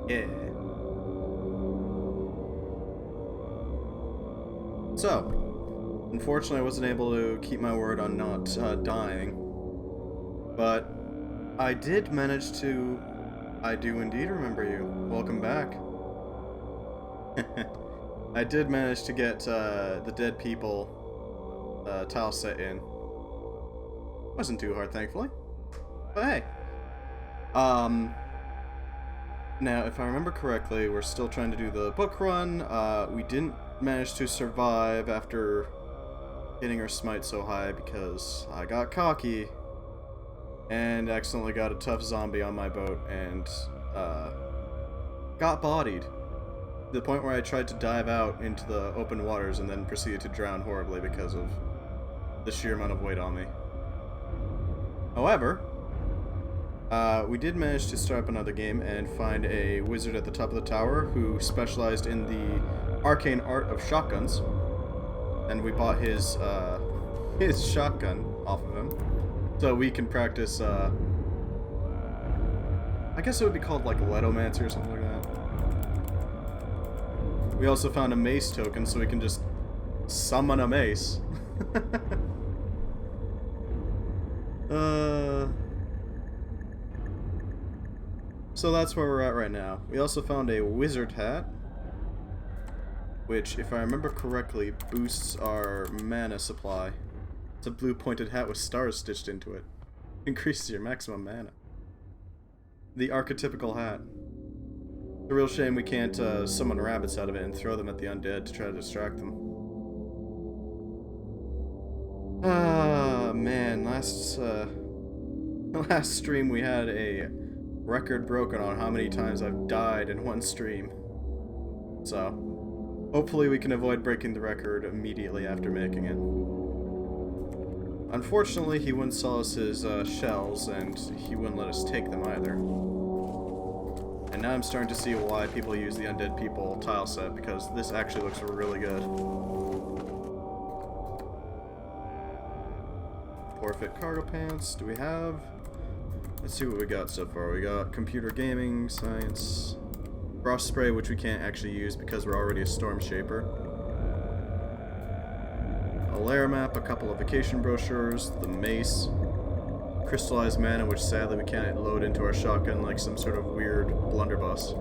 Yeah. So, unfortunately I wasn't able to keep my word on not dying, but I did manage to... I do indeed remember you. Welcome back. I did manage to get the dead people tile set in. Wasn't too hard, thankfully. But hey. Now, if I remember correctly, we're still trying to do the book run. We didn't manage to survive after hitting our smite so high because I got cocky and accidentally got a tough zombie on my boat and got bodied. To the point where I tried to dive out into the open waters and then proceeded to drown horribly because of the sheer amount of weight on me. However, we did manage to start up another game and find a wizard at the top of the tower who specialized in the arcane art of shotguns. And we bought his shotgun off of him. So we can practice, I guess it would be called like Letomancer or something like that. We also found a mace token so we can just summon a mace. So that's where we're at right now. We also found a wizard hat, which, if I remember correctly, boosts our mana supply. It's a blue pointed hat with stars stitched into it. Increases your maximum mana. The archetypical hat. It's a real shame we can't summon rabbits out of it and throw them at the undead to try to distract them. Ah, man, last stream we had a record broken on how many times I've died in one stream. So, hopefully we can avoid breaking the record immediately after making it. Unfortunately, he wouldn't sell us his shells, and he wouldn't let us take them either. And now I'm starting to see why people use the Undead People tile set, because this actually looks really good. Forfeit cargo pants, do we have? Let's see what we got so far. We got computer gaming, science, frost spray, which we can't actually use because we're already a storm shaper. A lair map, a couple of vacation brochures, the mace, crystallized mana, which sadly we can't load into our shotgun like some sort of weird blunderbuss.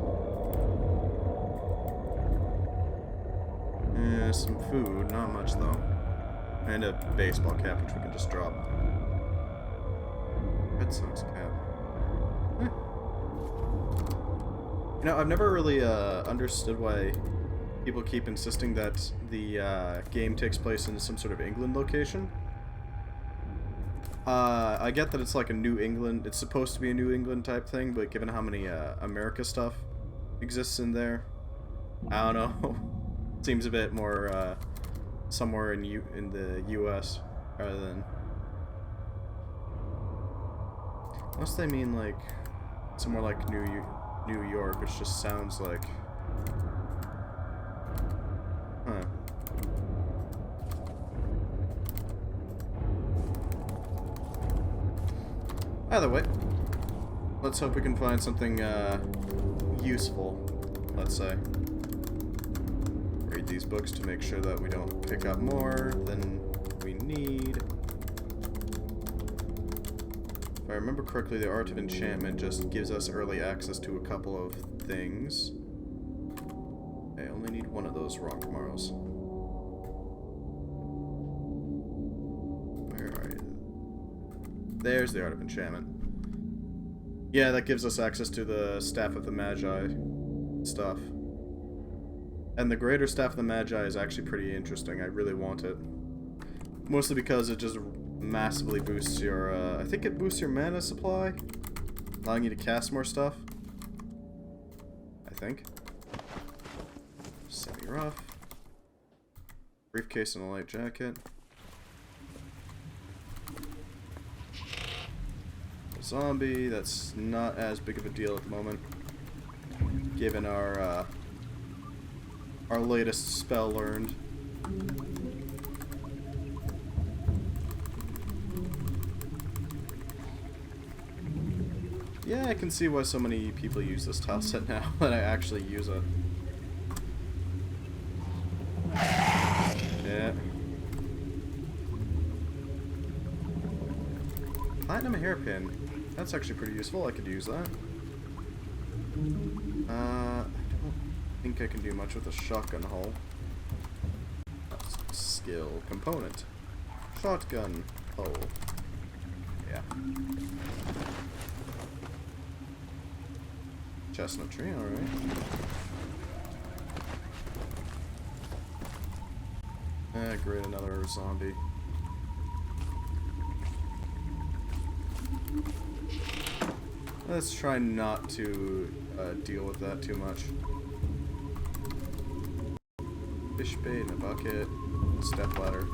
Some food, not much though. And a baseball cap, which we can just drop. Red Sox cap. You know, I've never really understood why people keep insisting that the game takes place in some sort of England location. I get that it's like a New England, it's supposed to be a New England type thing, but given how many America stuff exists in there, I don't know. Seems a bit more somewhere in the U.S. rather than, unless they mean like somewhere like New York, which just sounds like, huh. Either way, let's hope we can find something useful, let's say. Read these books to make sure that we don't pick up more than we need. If I remember correctly, the Art of Enchantment just gives us early access to a couple of things. I only need one of those rock marrows. Where are you? There's the Art of Enchantment. Yeah, that gives us access to the Staff of the Magi stuff. And the Greater Staff of the Magi is actually pretty interesting. I really want it. Mostly because it just massively boosts your, I think it boosts your mana supply, allowing you to cast more stuff. I think. Semi-rough. Briefcase and a light jacket. A zombie, that's not as big of a deal at the moment, given our latest spell learned. Yeah, I can see why so many people use this tile set now, that I actually use it. Yeah. Platinum hairpin. That's actually pretty useful. I could use that. I don't think I can do much with a shotgun hull. Skill component. Shotgun hull. Yeah. Chestnut tree, alright. Great, another zombie. Let's try not to deal with that too much. Fish bait in a bucket, step ladder,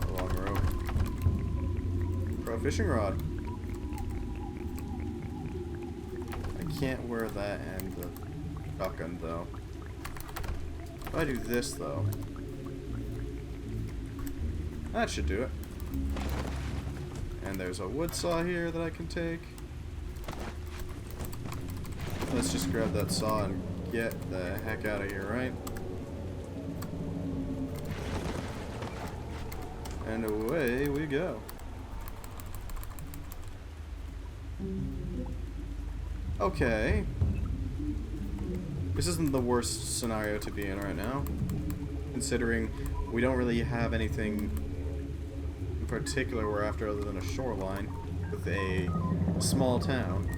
a long rope, pro fishing rod. I can't wear that and the shotgun though. If I do this though, that should do it. And there's a wood saw here that I can take. Let's just grab that saw and get the heck out of here, right? And away we go. Okay. This isn't the worst scenario to be in right now, considering we don't really have anything in particular we're after other than a shoreline with a small town.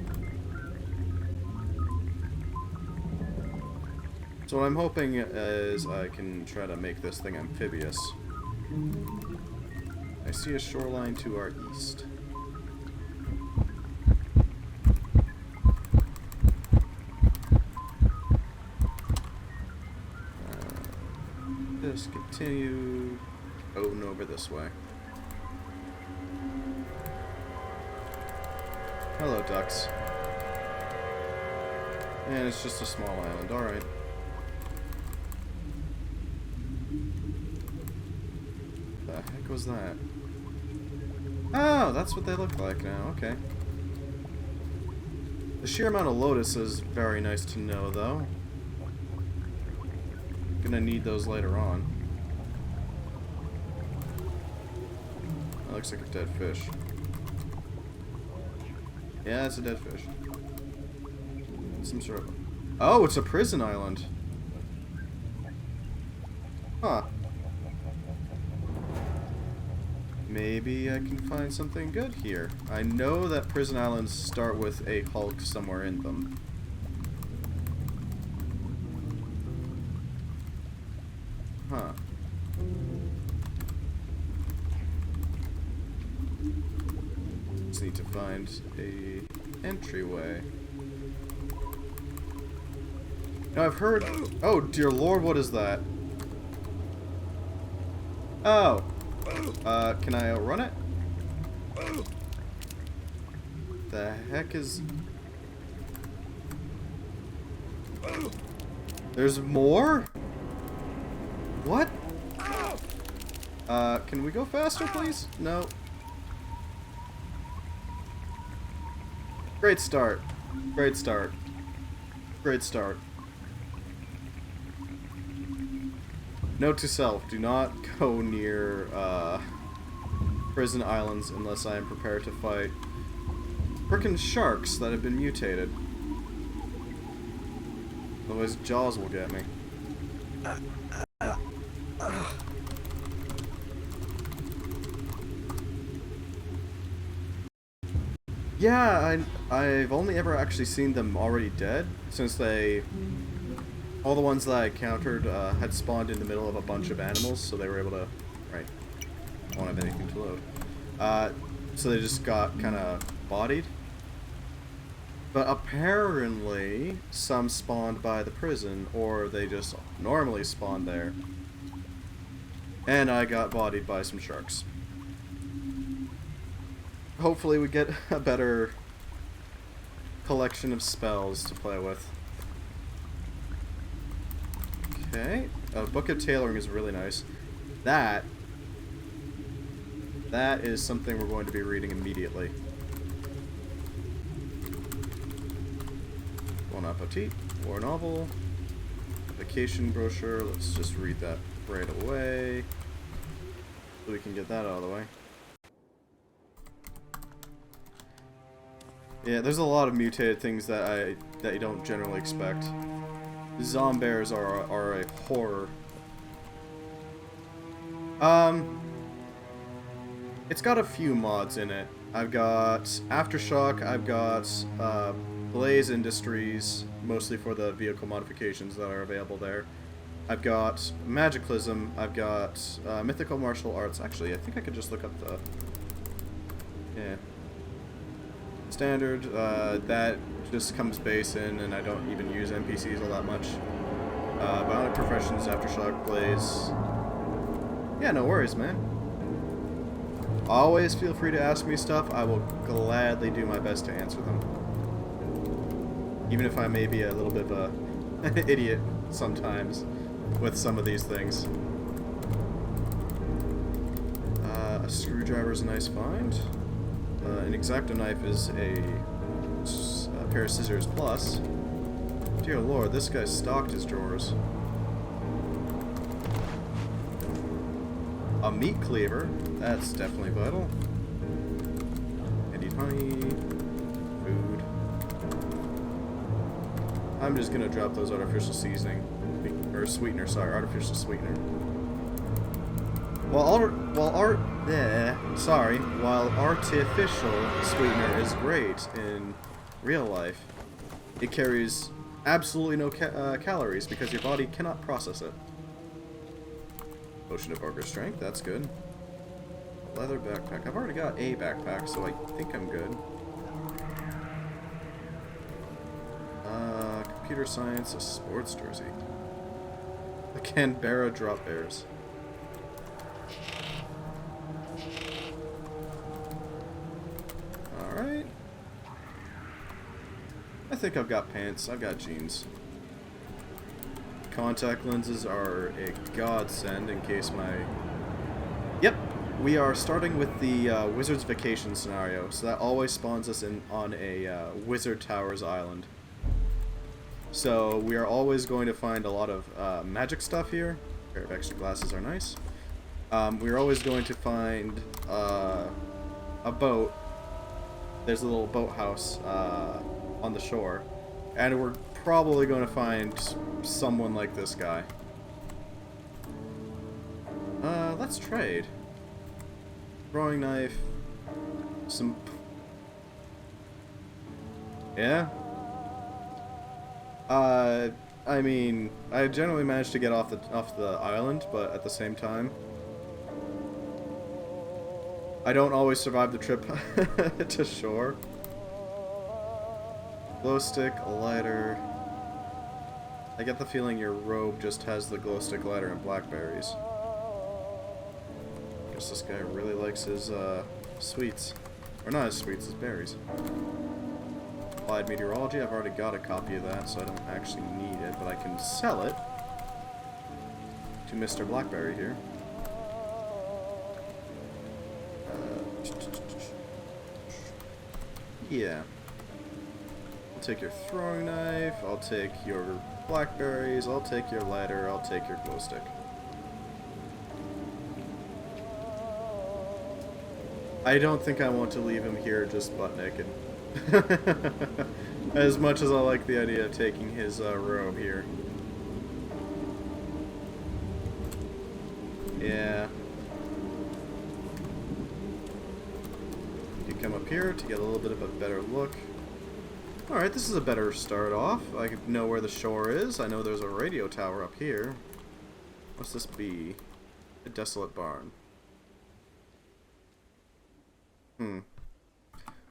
So what I'm hoping is I can try to make this thing amphibious. I see a shoreline to our east. Just continue going over this way. Hello, ducks. And it's just a small island, alright. The heck was that? Oh, that's what they look like now, okay. The sheer amount of lotus is very nice to know, though. Gonna need those later on. That looks like a dead fish. Yeah, it's a dead fish. Some sort of... Oh, it's a prison island. Huh. Maybe I can find something good here. I know that prison islands start with a hulk somewhere in them. Huh. Just need to find a entryway. Now I've heard... Oh, dear lord, what is that? Oh. Can I outrun it? The heck is... There's more? What? Can we go faster, please? No. Great start. Great start. Great start. Note to self, do not go near, prison islands unless I am prepared to fight frickin' sharks that have been mutated. Otherwise, Jaws will get me. Yeah, I've only ever actually seen them already dead, since they... All the ones that I encountered had spawned in the middle of a bunch of animals, so they were able to... Right. I don't have anything to load. So they just got kind of bodied. But apparently, some spawned by the prison, or they just normally spawned there. And I got bodied by some sharks. Hopefully we get a better collection of spells to play with. Okay. A book of tailoring is really nice. That is something we're going to be reading immediately. Bon appetit. War novel. Vacation brochure. Let's just read that right away. So we can get that out of the way. Yeah, there's a lot of mutated things that you don't generally expect. Zombears are a horror. It's got a few mods in it. I've got Aftershock, I've got Blaze Industries, mostly for the vehicle modifications that are available there. I've got Magicalism, I've got Mythical Martial Arts. Actually, I think I could just look up the... Yeah. Standard, that just comes base in, and I don't even use NPCs all that much. Bionic Professions, Aftershock, Blaze... Yeah, no worries, man. Always feel free to ask me stuff. I will gladly do my best to answer them. Even if I may be a little bit of an idiot sometimes with some of these things. A screwdriver is a nice find. An X-Acto knife is a pair of scissors plus. Dear lord, this guy stocked his drawers. A meat cleaver, that's definitely vital. Candied honey, food. I'm just gonna drop those artificial seasoning, or sweetener, sorry, artificial sweetener. While artificial sweetener is great in real life, it carries absolutely no calories because your body cannot process it. Potion of Ogre Strength, that's good. Leather backpack. I've already got a backpack, so I think I'm good. Computer science, a sports jersey. The Canberra Drop Bears. Alright. I think I've got pants. I've got jeans. Contact lenses are a godsend in case my... Yep, we are starting with the Wizard's Vacation scenario, so that always spawns us in on a Wizard Towers island. So we are always going to find a lot of magic stuff here. A pair of extra glasses are nice. We're always going to find a boat. There's a little boathouse on the shore, and we're probably going to find someone like this guy. Let's trade. Throwing knife. Some... Yeah? I mean, I generally managed to get off the island, but at the same time, I don't always survive the trip to shore. Glow stick, a lighter. I get the feeling your robe just has the glow stick, lighter, and blackberries. Guess this guy really likes his sweets. Or not his sweets, his berries. Applied Meteorology, I've already got a copy of that, so I don't actually need it, but I can sell it to Mr. Blackberry here. Yeah. I'll take your throwing knife, I'll take your blackberries, I'll take your lighter, I'll take your glow stick. I don't think I want to leave him here just butt naked. As much as I like the idea of taking his robe here. Yeah. You come up here to get a little bit of a better look. Alright, this is a better start off. I know where the shore is. I know there's a radio tower up here. What's this be? A desolate barn.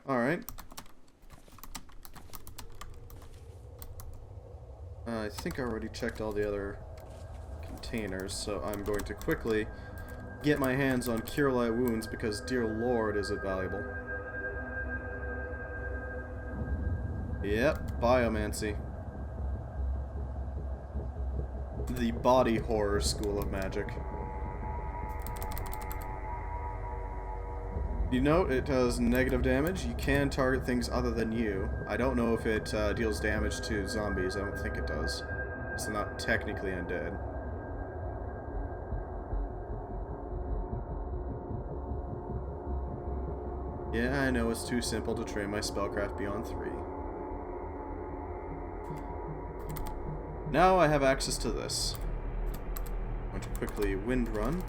Alright. I think I already checked all the other containers, so I'm going to quickly get my hands on Cure Light Wounds because, dear lord, is it valuable. Yep, Biomancy. The body horror school of magic. You note it does negative damage. You can target things other than you. I don't know if it deals damage to zombies. I don't think it does. It's not technically undead. Yeah, I know it's too simple to train my spellcraft beyond 3. Now I have access to this. I'm going to quickly wind run,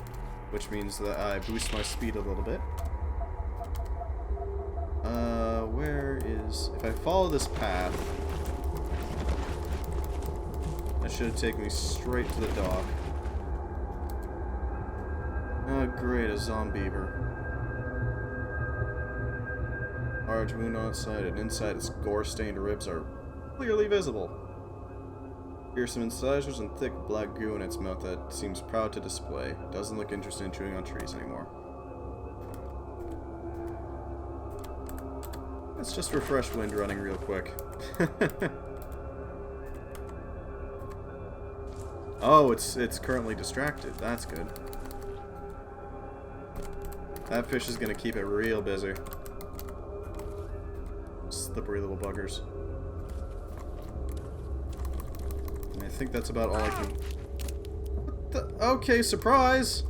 which means that I boost my speed a little bit. Where is... If I follow this path, that should take me straight to the dock. Oh great, a zombiever. Large wound on its side, and inside its gore-stained ribs are clearly visible. Fearsome incisors and thick black goo in its mouth that seems proud to display. Doesn't look interested in chewing on trees anymore. Let's just refresh wind running real quick. Oh, it's currently distracted. That's good. That fish is gonna keep it real busy. Slippery little buggers. I think that's about all I can... What the... Okay, surprise!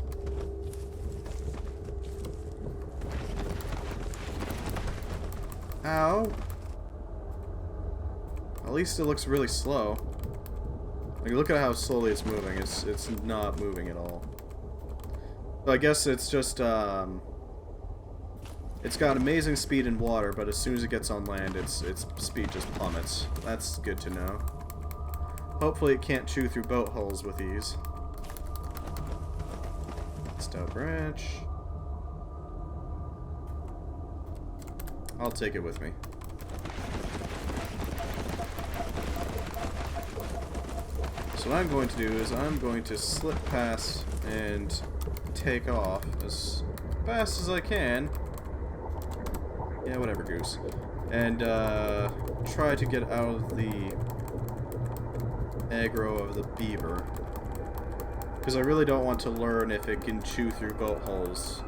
Ow. At least it looks really slow. Like, look at how slowly it's moving. It's not moving at all. So I guess it's just, it's got amazing speed in water, but as soon as it gets on land, its speed just plummets. That's good to know. Hopefully it can't chew through boat hulls with ease. Stout branch. I'll take it with me. So what I'm going to do is I'm going to slip past and take off as fast as I can. Yeah, whatever, Goose. And try to get out of the aggro of the beaver. Because I really don't want to learn if it can chew through boat holes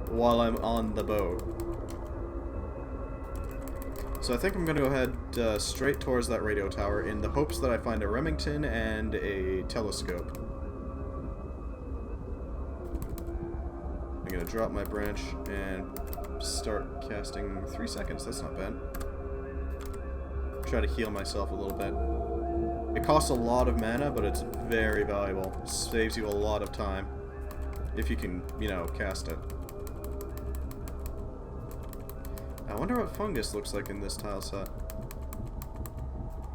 while I'm on the boat. So I think I'm going to go ahead straight towards that radio tower in the hopes that I find a Remington and a telescope. I'm going to drop my branch and start casting 3 seconds. That's not bad. Try to heal myself a little bit. It costs a lot of mana, but it's very valuable. It saves you a lot of time if you can, you know, cast it. I wonder what fungus looks like in this tile set.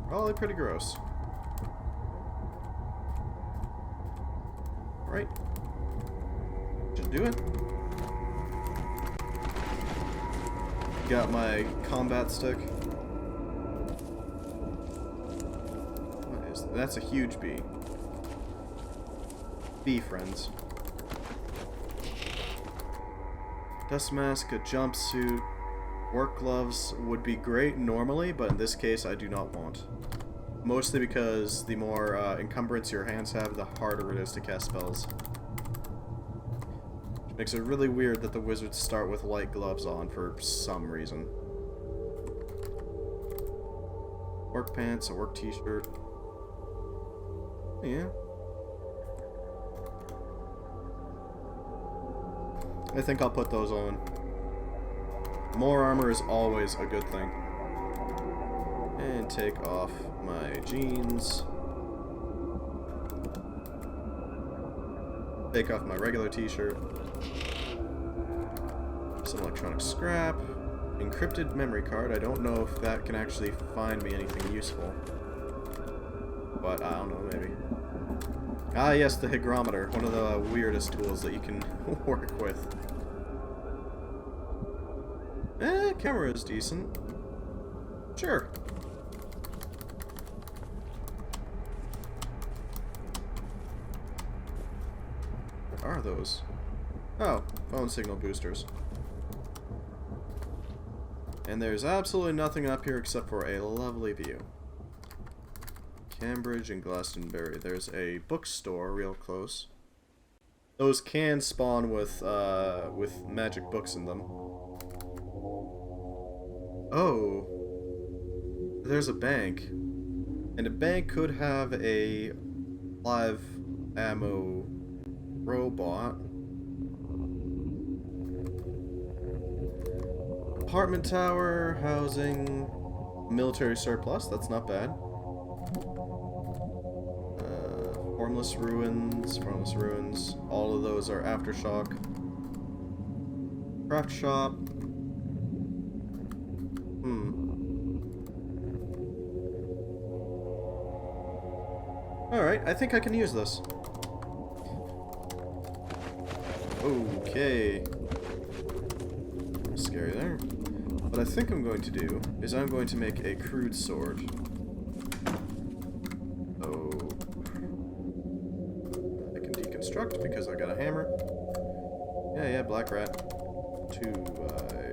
Probably pretty gross. Right. Should do it. Got my combat stick. What is that? That's a huge bee. Bee friends. Dust mask, a jumpsuit. Work gloves would be great normally, but in this case I do not want. Mostly because the more encumbrance your hands have, the harder it is to cast spells. Which makes it really weird that the wizards start with light gloves on for some reason. Work pants, a work t-shirt. Yeah. I think I'll put those on. More armor is always a good thing. And take off my jeans. Take off my regular t-shirt. Some electronic scrap. Encrypted memory card. I don't know if that can actually find me anything useful. But I don't know, maybe. Ah yes, the hygrometer. One of the weirdest tools that you can work with. Camera is decent. Sure. What are those? Oh, phone signal boosters. And there's absolutely nothing up here except for a lovely view. Cambridge and Glastonbury. There's a bookstore real close. Those can spawn with magic books in them. Oh, there's a bank, and a bank could have a live ammo robot. Apartment tower housing military surplus. That's not bad. Formless ruins. All of those are aftershock. Craft shop. Alright, I think I can use this. Okay. Scary there. What I think I'm going to do is I'm going to make a crude sword. Oh. I can deconstruct because I got a hammer. Yeah, black rat. To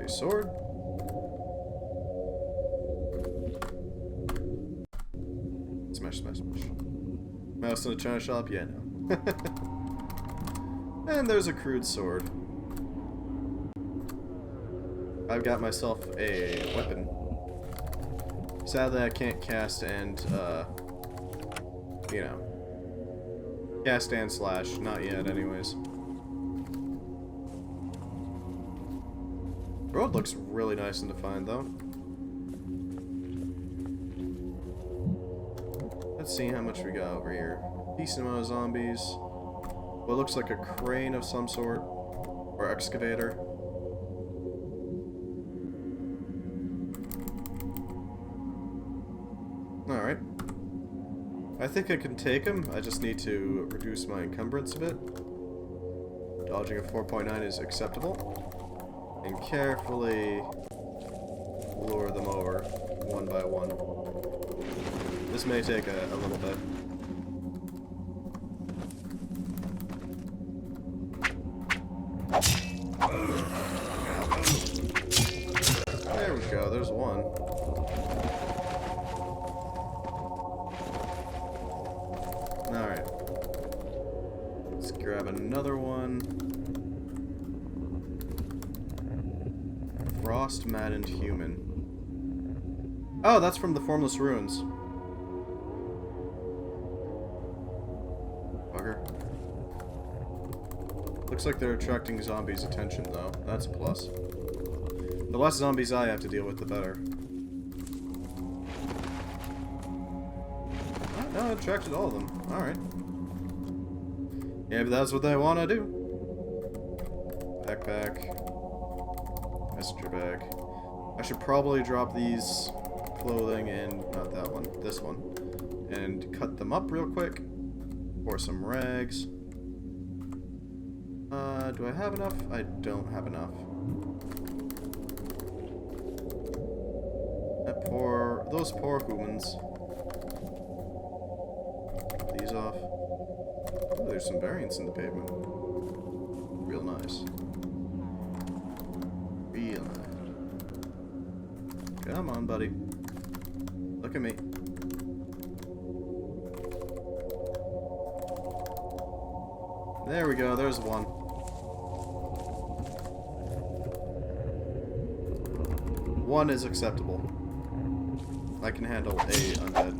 a sword. Smash. Mouse in a china shop? Yeah, no. And there's a crude sword. I've got myself a weapon. Sadly, I can't cast and, you know. Cast and slash. Not yet, anyways. The road looks really nice and defined, though. Let's see how much we got over here. Decent amount of zombies. What looks like a crane of some sort. Or excavator. Alright. I think I can take him. I just need to reduce my encumbrance a bit. Dodging a 4.9 is acceptable. And carefully lure them over one by one. This may take a little bit. There we go, there's one. Alright. Let's grab another one. Frost-maddened human. Oh, that's from the Formless Ruins. Bugger. Looks like they're attracting zombies' attention, though. That's a plus. The less zombies I have to deal with, the better. Oh, no, it attracted all of them. Alright. Yeah, but that's what they want to do. Backpack. Messenger bag. I should probably drop these clothing in, not that one, this one. And cut them up real quick. For some rags. Do I have enough? I don't have enough. Those poor humans. These off. Oh, there's some variants in the pavement. Real nice. Real nice. Come on, buddy. Look at me. There we go, there's one. One is acceptable. I can handle a undead.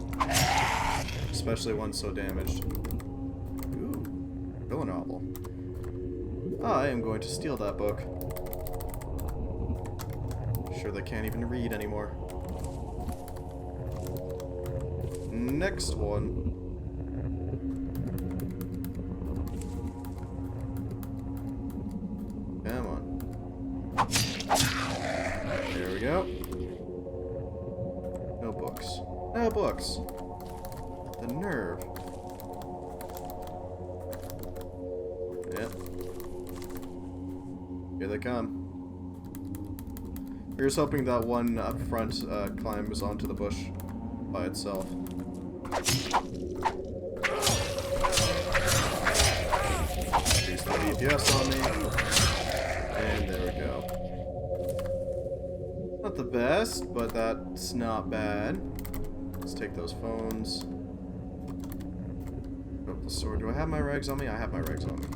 Especially one so damaged. Ooh, villain novel. I am going to steal that book. Sure they can't even read anymore. Next one. Come on. There we go. No books. No books. The nerve. Yep. Here they come. Here's hoping that one up front climbs onto the bush by itself. Here's the DPS on me. And there we go. Not the best, but that's not bad. Let's take those phones. Put up the sword. Do I have my rags on me? I have my rags on me.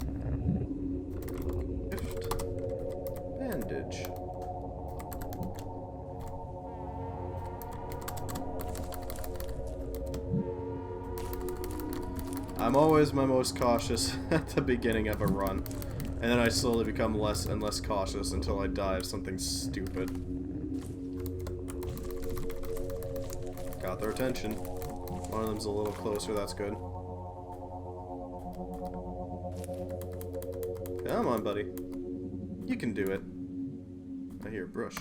I'm always my most cautious at the beginning of a run. And then I slowly become less and less cautious until I die of something stupid. Got their attention. One of them's a little closer, that's good. Come on, buddy. You can do it. I hear a brush.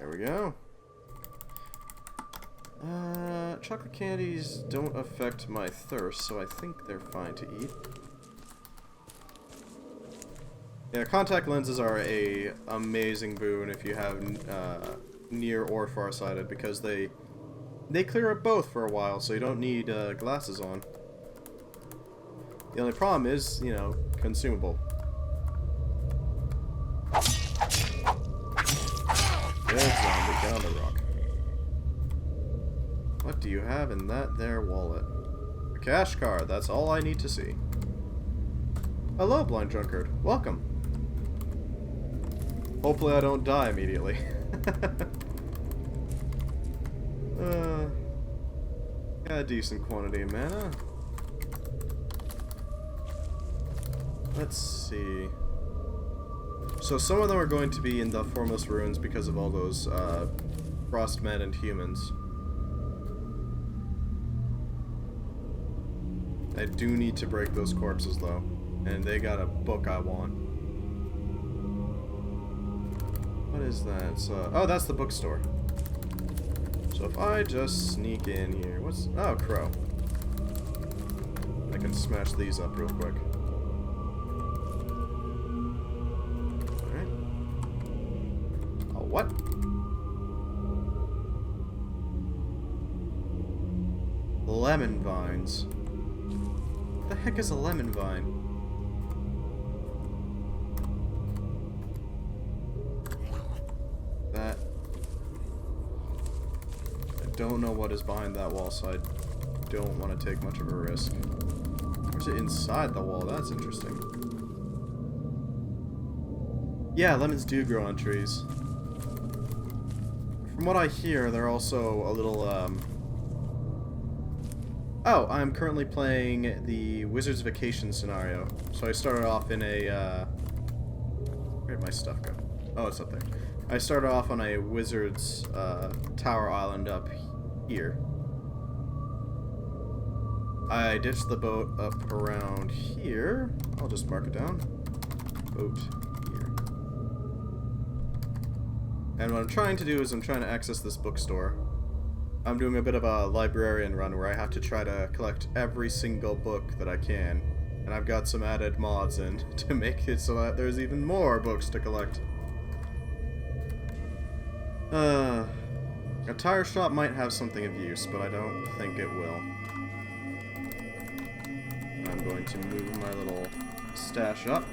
There we go. Chocolate candies don't affect my thirst, so I think they're fine to eat. Yeah, contact lenses are a amazing boon if you have near or farsighted, because they clear up both for a while, so you don't need glasses on. The only problem is, you know, consumable. Good zombie, get on the rock. What do you have in that there wallet? A cash card, that's all I need to see. Hello, blind drunkard. Welcome. Hopefully I don't die immediately. Got a decent quantity of mana. Let's see. So some of them are going to be in the Formless Ruins because of all those frostmen and humans. I do need to break those corpses though, and they got a book I want. What is that? It's, oh, that's the bookstore. So if I just sneak in here, what's... Oh, crow. I can smash these up real quick. Alright. Oh, what? Lemon vines. What the heck is a lemon vine? That... I don't know what is behind that wall, so I don't want to take much of a risk. Or is it inside the wall? That's interesting. Yeah, lemons do grow on trees. From what I hear, they're also a little, Oh, I'm currently playing the Wizard's Vacation scenario. So I started off in a, Where'd my stuff go? Oh, it's up there. I started off on a Wizard's, Tower Island up here. I ditched the boat up around here. I'll just mark it down. Boat here. And what I'm trying to do is I'm trying to access this bookstore. I'm doing a bit of a librarian run where I have to try to collect every single book that I can. And I've got some added mods in to make it so that there's even more books to collect. A tire shop might have something of use, but I don't think it will. I'm going to move my little stash up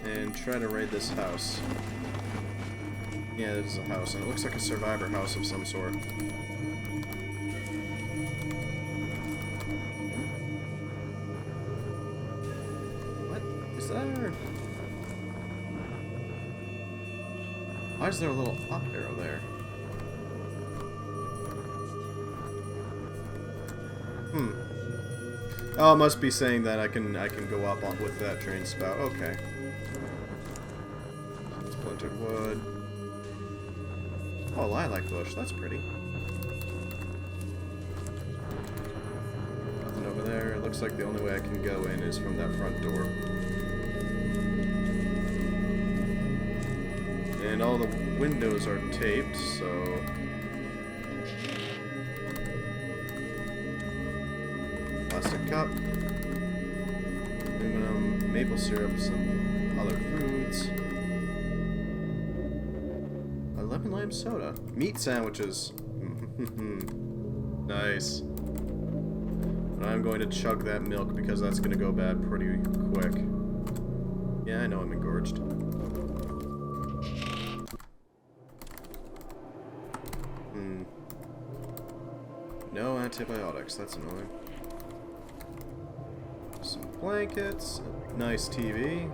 and try to raid this house. Yeah, this is a house, and it looks like a survivor house of some sort. What is there? Why is there a little up arrow there? Oh, it must be saying that I can go up on with that train spout. Okay. Splintered wood. Oh, lilac bush. That's pretty. Nothing over there. It looks like the only way I can go in is from that front door. And all the windows are taped, so... Plastic cup, aluminum, maple syrup, some other foods, a lemon lime soda, meat sandwiches. Nice. But I'm going to chug that milk because that's going to go bad pretty quick. Yeah, I know I'm engorged. No antibiotics, that's annoying. Some blankets, nice TV.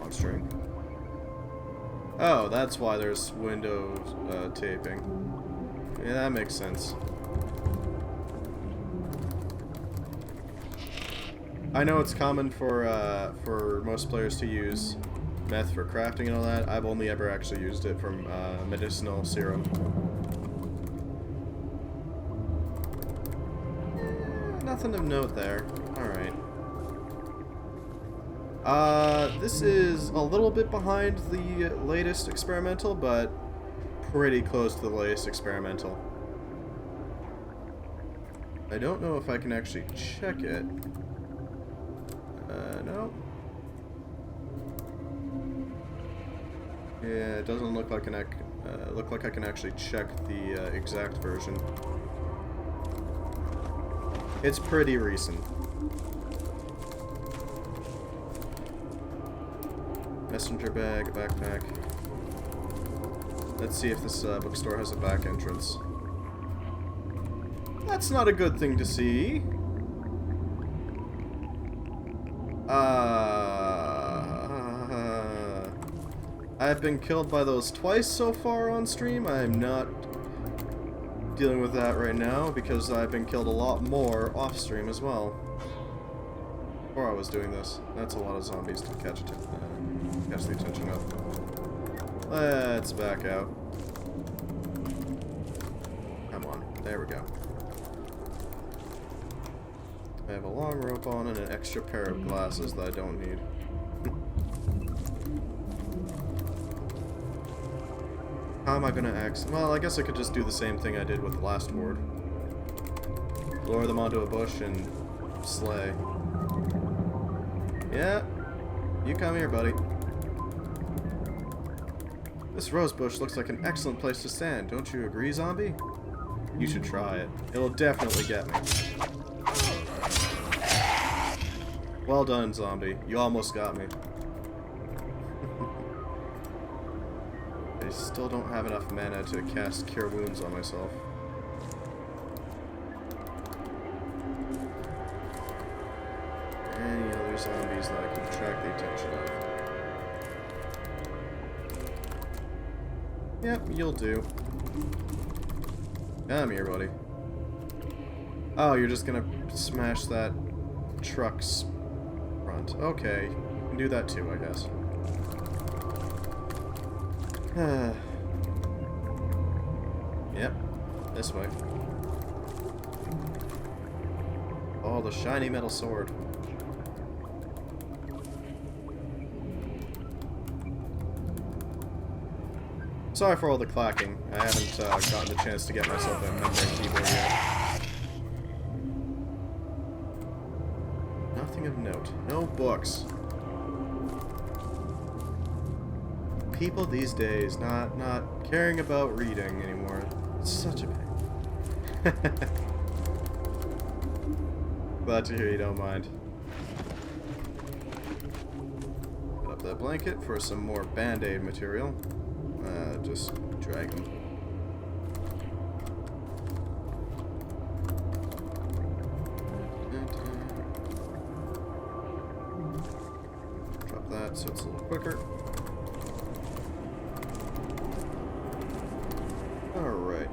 On string. Oh, that's why there's window taping. Yeah, that makes sense. I know it's common for most players to use meth for crafting and all that. I've only ever actually used it from medicinal serum. Nothing of note there. Alright. This is a little bit behind the latest experimental, but pretty close to the latest experimental. I don't know if I can actually check it. No. Yeah, it doesn't look like I can actually check the exact version. It's pretty recent. Messenger bag, backpack. Let's see if this bookstore has a back entrance. That's not a good thing to see. I've been killed by those twice so far on stream. I'm not dealing with that right now because I've been killed a lot more off stream as well. Before I was doing this. That's a lot of zombies to catch the attention of. Let's back out. Come on. There we go. I have a long rope on and an extra pair of glasses that I don't need. How am I gonna well, I guess I could just do the same thing I did with the last horde. Lower them onto a bush and slay. Yeah, you come here, buddy. This rose bush looks like an excellent place to stand. Don't you agree, zombie? You should try it. It'll definitely get me. Well done, zombie. You almost got me. I still don't have enough mana to cast Cure Wounds on myself. Any other zombies that I can attract the attention of? Yep, you'll do. Come here, buddy. Oh, you're just gonna smash that truck's front. Okay, you can do that too, I guess. Yep, this way. Oh, the shiny metal sword. Sorry for all the clacking. I haven't gotten the chance to get myself a memory keyboard yet. Nothing of note. No books. People these days not caring about reading anymore. It's such a pain. Glad to hear you don't mind. Put up that blanket for some more band-aid material. Just drag them. Drop that so it's a little quicker. Alright.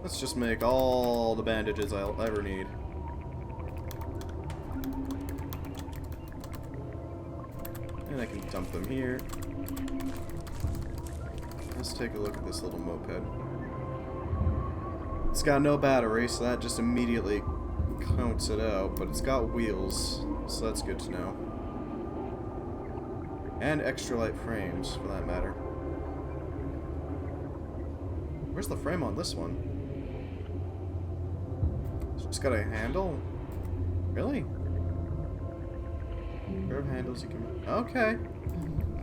Let's just make all the bandages I'll ever need. And I can dump them here. Let's take a look at this little moped. It's got no battery, so that just immediately counts it out, but it's got wheels, so that's good to know. And extra light frames, for that matter. Where's the frame on this one? It's just got a handle? Really? Pair of handles you can... Okay.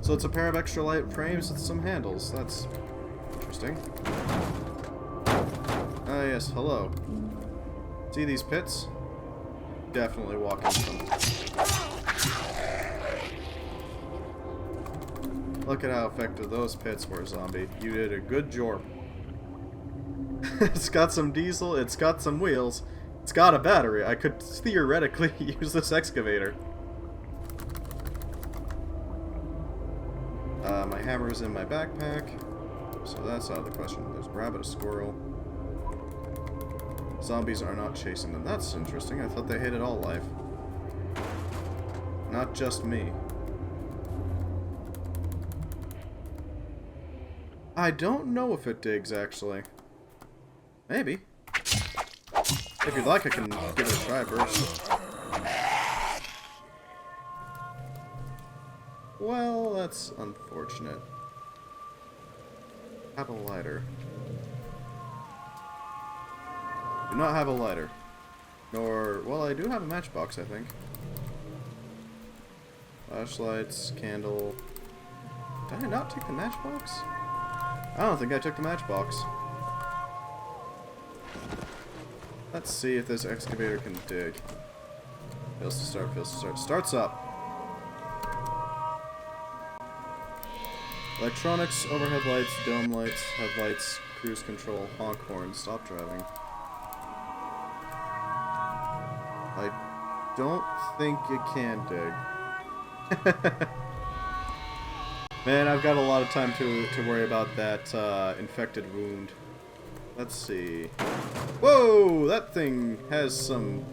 So it's a pair of extra light frames with some handles. That's interesting. Ah, yes, hello. See these pits? Definitely walk into them. Look at how effective those pits were, zombie. You did a good job. It's got some diesel, it's got some wheels, it's got a battery. I could theoretically use this excavator. My hammer is in my backpack, so that's out of the question. There's a rabbit, a squirrel. Zombies are not chasing them. That's interesting. I thought they hated all life. Not just me. I don't know if it digs, actually. Maybe. If you'd like, I can give it a try first. Well, that's unfortunate. Have a lighter. Do not have a lighter. Nor... well, I do have a matchbox, I think. Flashlights, candle... did I not take the matchbox? I don't think I took the matchbox. Let's see if this excavator can dig. Fails to start, fails to start. Starts up. Electronics, overhead lights, dome lights, headlights, cruise control, honk horn, stop driving. I don't think it can dig. Man, I've got a lot of time to worry about that infected wound. Let's see. Whoa! That thing has some...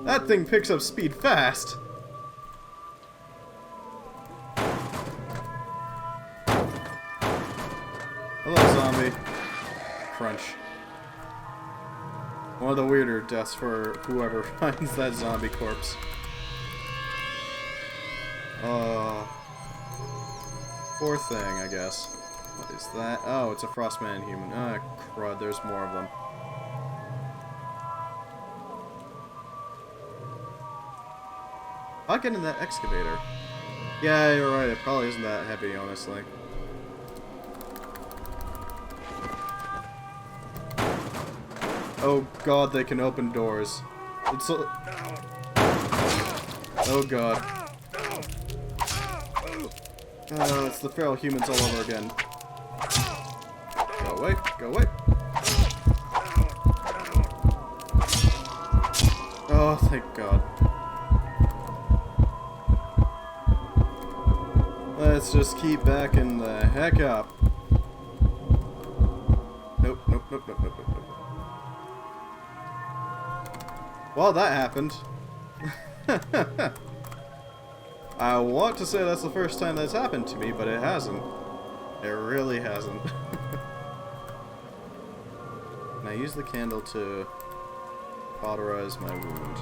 that thing picks up speed fast! Hello, zombie. Crunch. One of the weirder deaths for whoever finds that zombie corpse. Poor thing, I guess. What is that? Oh, it's a Frostman human. Ah, crud, there's more of them. I'll get in that excavator. Yeah, you're right, it probably isn't that heavy, honestly. Oh god, they can open doors. It's so... oh god. Oh, it's the feral humans all over again. Go away, go away. Oh, thank god. Let's just keep backing the heck up. Nope, nope, nope, nope, nope, nope, nope. Well, that happened. I want to say that's the first time that's happened to me, but it hasn't. It really hasn't. And I use the candle to cauterize my wound.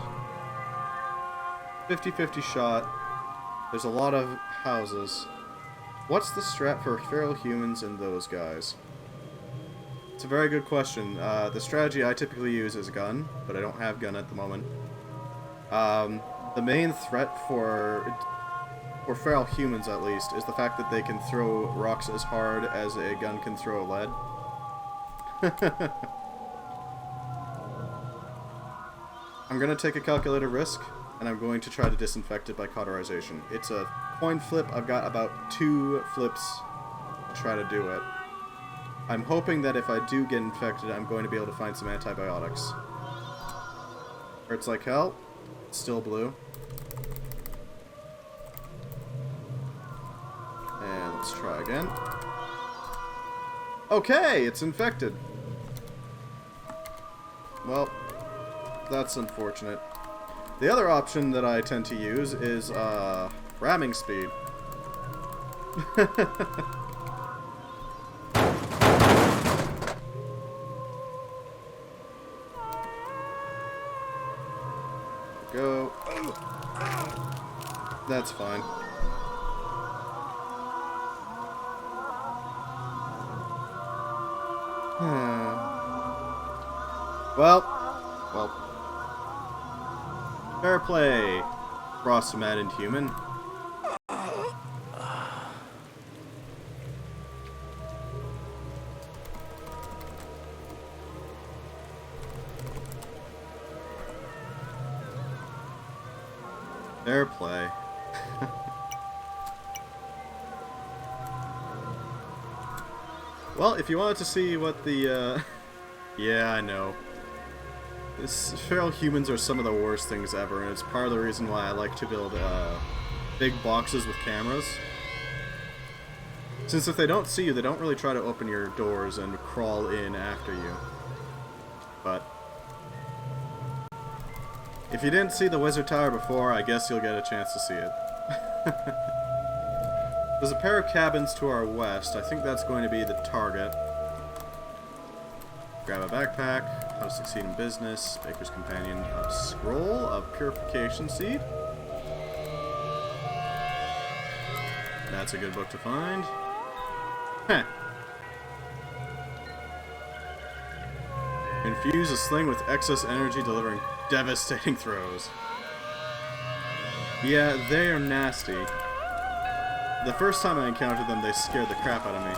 50-50 shot. There's a lot of houses. What's the strat for feral humans and those guys? It's a very good question. The strategy I typically use is gun, but I don't have gun at the moment. The main threat for feral humans, at least, is the fact that they can throw rocks as hard as a gun can throw lead. I'm going to take a calculated risk, and I'm going to try to disinfect it by cauterization. It's a coin flip. I've got about 2 flips to try to do it. I'm hoping that if I do get infected, I'm going to be able to find some antibiotics. Hurts like hell. It's still blue. And let's try again. Okay, it's infected. Well, that's unfortunate. The other option that I tend to use is ramming speed. Go. That's fine. Well. Fair play, Frost-mad and human. Fair play. Well, if you wanted to see what the, yeah, I know. Feral humans are some of the worst things ever, and it's part of the reason why I like to build, big boxes with cameras. Since if they don't see you, they don't really try to open your doors and crawl in after you. But if you didn't see the Wizard Tower before, I guess you'll get a chance to see it. There's a pair of cabins to our west. I think that's going to be the target. Grab a backpack. How to succeed in business. Baker's Companion. A scroll of purification seed. That's a good book to find. Heh. Infuse a sling with excess energy, delivering devastating throws. Yeah, they are nasty. The first time I encountered them, they scared the crap out of me.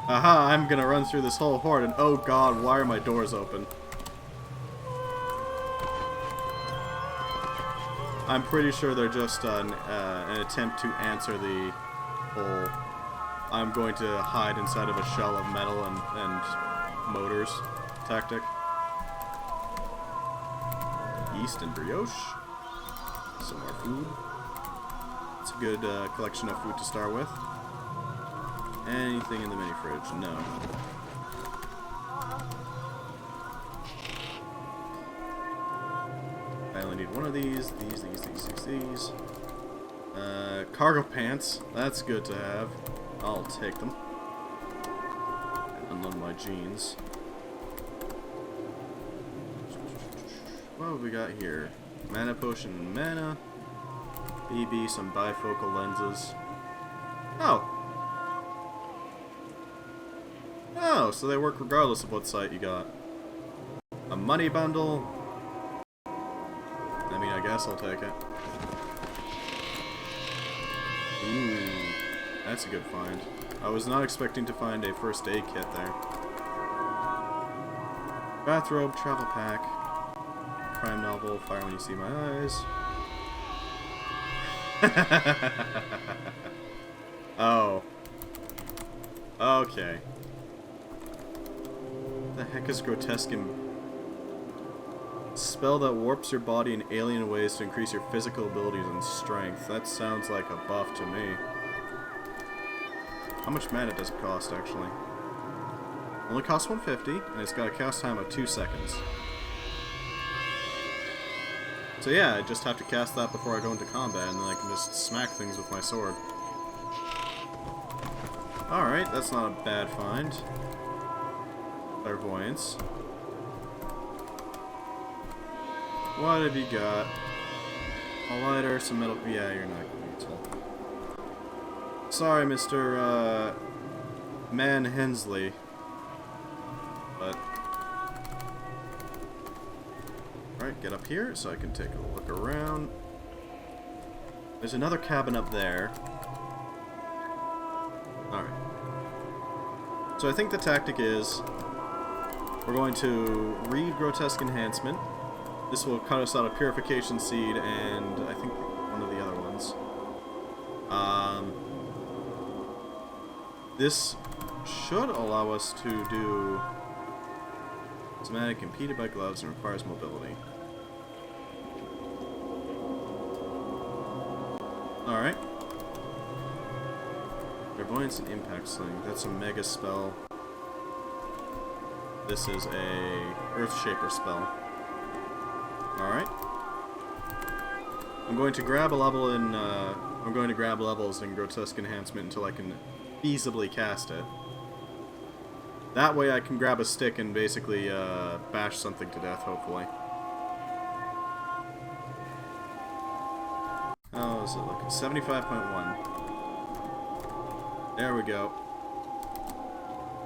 Aha, I'm gonna run through this whole horde, and oh god, why are my doors open? I'm pretty sure they're just an attempt to answer the whole I'm going to hide inside of a shell of metal and motors tactic. Yeast and brioche. Some more food. It's a good collection of food to start with. Anything in the mini fridge? No. I only need one of these. These. Cargo pants. That's good to have. I'll take them. And unload my jeans. What have we got here? Mana potion and mana. BB, some bifocal lenses. Oh! Oh, so they work regardless of what site you got. A money bundle. I mean, I guess I'll take it. Ooh, that's a good find. I was not expecting to find a first aid kit there. Bathrobe, travel pack, crime novel, Fire When You See My Eyes. Oh. Okay. What the heck is grotesque? Spell that warps your body in alien ways to increase your physical abilities and strength. That sounds like a buff to me. How much mana does it cost, actually? Only costs 150, and it's got a cast time of 2 seconds. So yeah, I just have to cast that before I go into combat, and then I can just smack things with my sword. Alright, that's not a bad find. Clairvoyance. What have you got? A lighter, some metal. Yeah, you're not going to. Sorry, Mr. Man Hensley. But. Alright, get up here so I can take a look around. There's another cabin up there. Alright. So I think the tactic is we're going to read Grotesque Enhancement. This will cut us out a Purification Seed and I think one of the other ones. This should allow us to do Somatic impeded by gloves and requires mobility. Alright. Clairvoyance and Impact Sling. That's a mega spell. This is a Earth Shaper spell. Alright. I'm going to grab a level in I'm going to grab levels in Grotesque Enhancement until I can feasibly cast it. That way I can grab a stick and basically bash something to death, hopefully. Oh, is it looking? 75.1. There we go.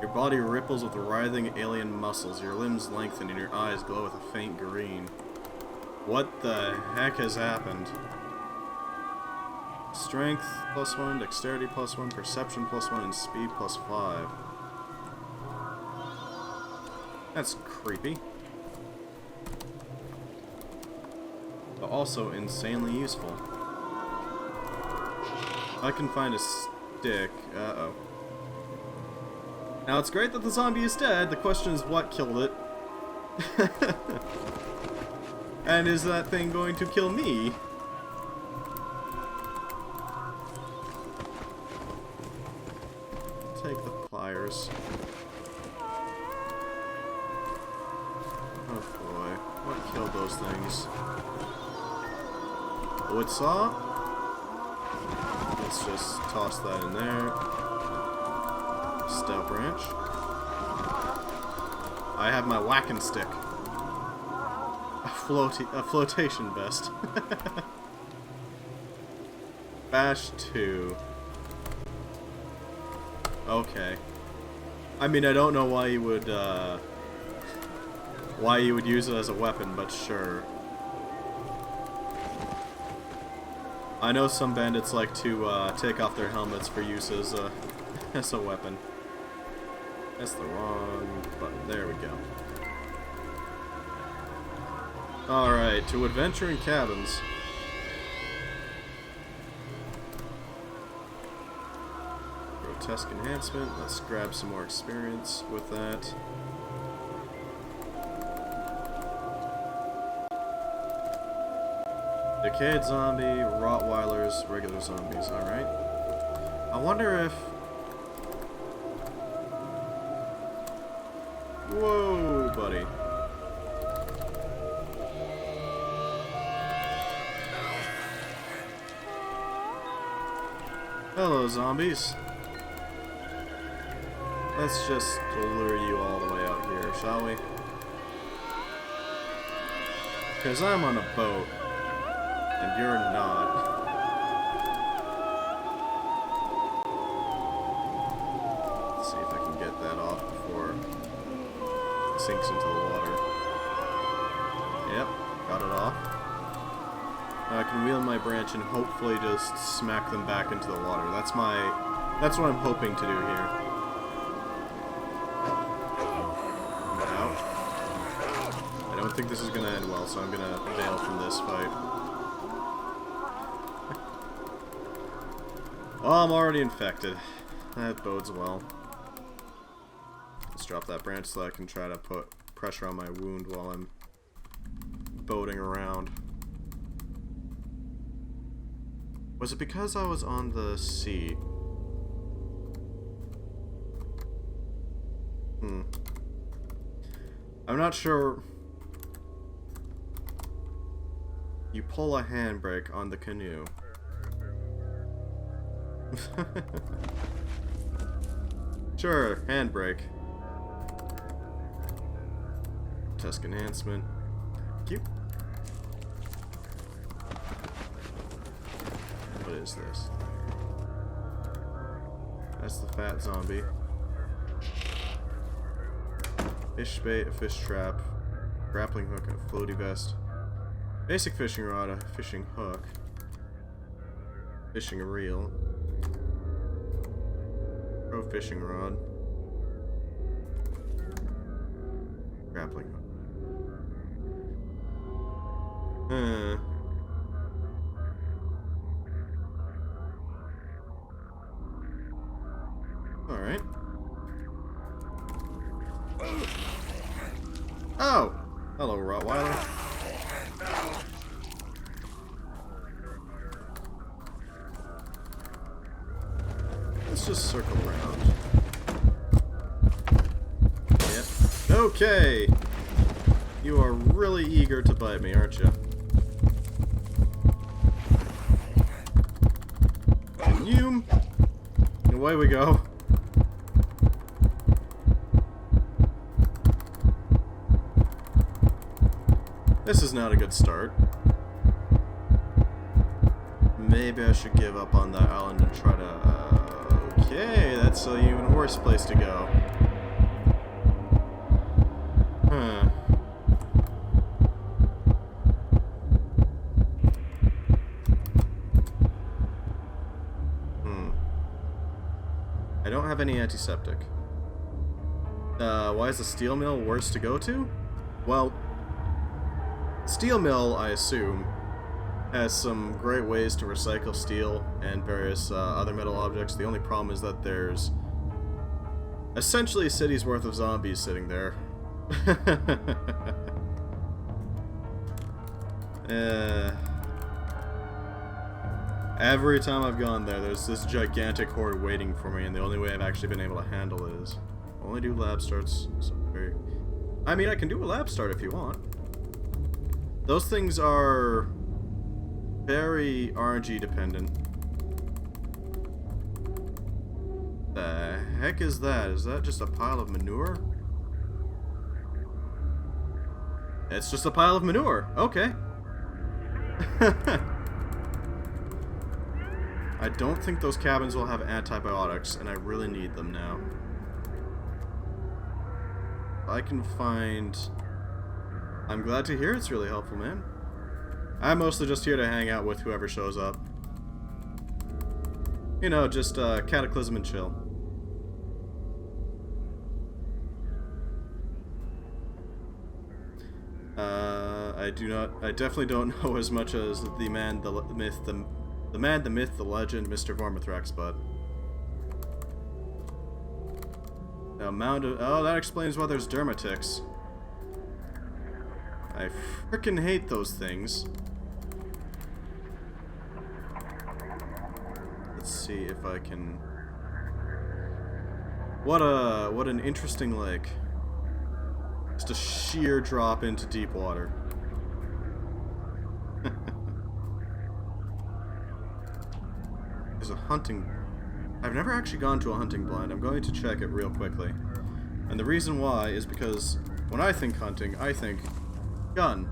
Your body ripples with writhing alien muscles, your limbs lengthen, and your eyes glow with a faint green. What the heck has happened? Strength +1, dexterity +1, perception +1, and speed +5. That's creepy. But also insanely useful. If I can find a stick... Uh-oh. Now, it's great that the zombie is dead. The question is what killed it. And is that thing going to kill me? take the pliers. Oh boy, what killed those things? Wood saw? Let's just toss that in there. Stout branch. I have my whacking stick. A flotation vest. Bash 2. Okay. I mean, I don't know why you would use it as a weapon, but sure. I know some bandits like to take off their helmets for use as a weapon. That's the wrong button. There we go. Alright, to adventuring cabins. Grotesque enhancement. Let's grab some more experience with that. Decayed zombie, Rottweilers, regular zombies, alright. I wonder if... Whoa, buddy. Hello, zombies. Let's just lure you all the way out here, shall we? Because I'm on a boat. And you're not. Let's see if I can get that off before it sinks into the water. Yep, got it off. Now I can wield my branch and hopefully just smack them back into the water. That's what I'm hoping to do here. Out. I don't think this is gonna end well, so I'm gonna bail from this fight. Oh, I'm already infected. That bodes well. Let's drop that branch so I can try to put pressure on my wound while I'm boating around. Was it because I was on the sea? I'm not sure. You pull a handbrake on the canoe. Sure, handbrake. Grotesque enhancement. Cute. What is this? That's the fat zombie. Fish bait, a fish trap, grappling hook, and a floaty vest. Basic fishing rod, a fishing hook, fishing reel. Pro fishing rod. Grappling hook. Alright. Oh! Hello, Rottweiler. Let's just circle around. Yep. Okay! You are really eager to bite me, aren't you? And you... And away we go. This is not a good start. Maybe I should give up on that island and try to... Okay, that's an even worse place to go. Huh. I don't have any antiseptic. Why is the steel mill worse to go to? Well, steel mill, I assume, has some great ways to recycle steel and various other metal objects. The only problem is that there's essentially a city's worth of zombies sitting there. Every time I've gone there, there's this gigantic horde waiting for me, and the only way I've actually been able to handle it is only do lab starts. So I mean, I can do a lab start if you want. Those things are very RNG dependent. The heck is that? Is that just a pile of manure? It's just a pile of manure. Okay. I don't think those cabins will have antibiotics, and I really need them now. I can find... I'm glad to hear it's really helpful, man. I'm mostly just here to hang out with whoever shows up. You know, just Cataclysm and chill. I definitely don't know as much as the man, the myth, the legend, Mr. Vormithrax, but... The amount of... Oh, that explains why there's dermatics. I frickin' hate those things. Let's see if I can... What an interesting lake. Just a sheer drop into deep water. There's a hunting... I've never actually gone to a hunting blind. I'm going to check it real quickly. And the reason why is because when I think hunting, I think gun.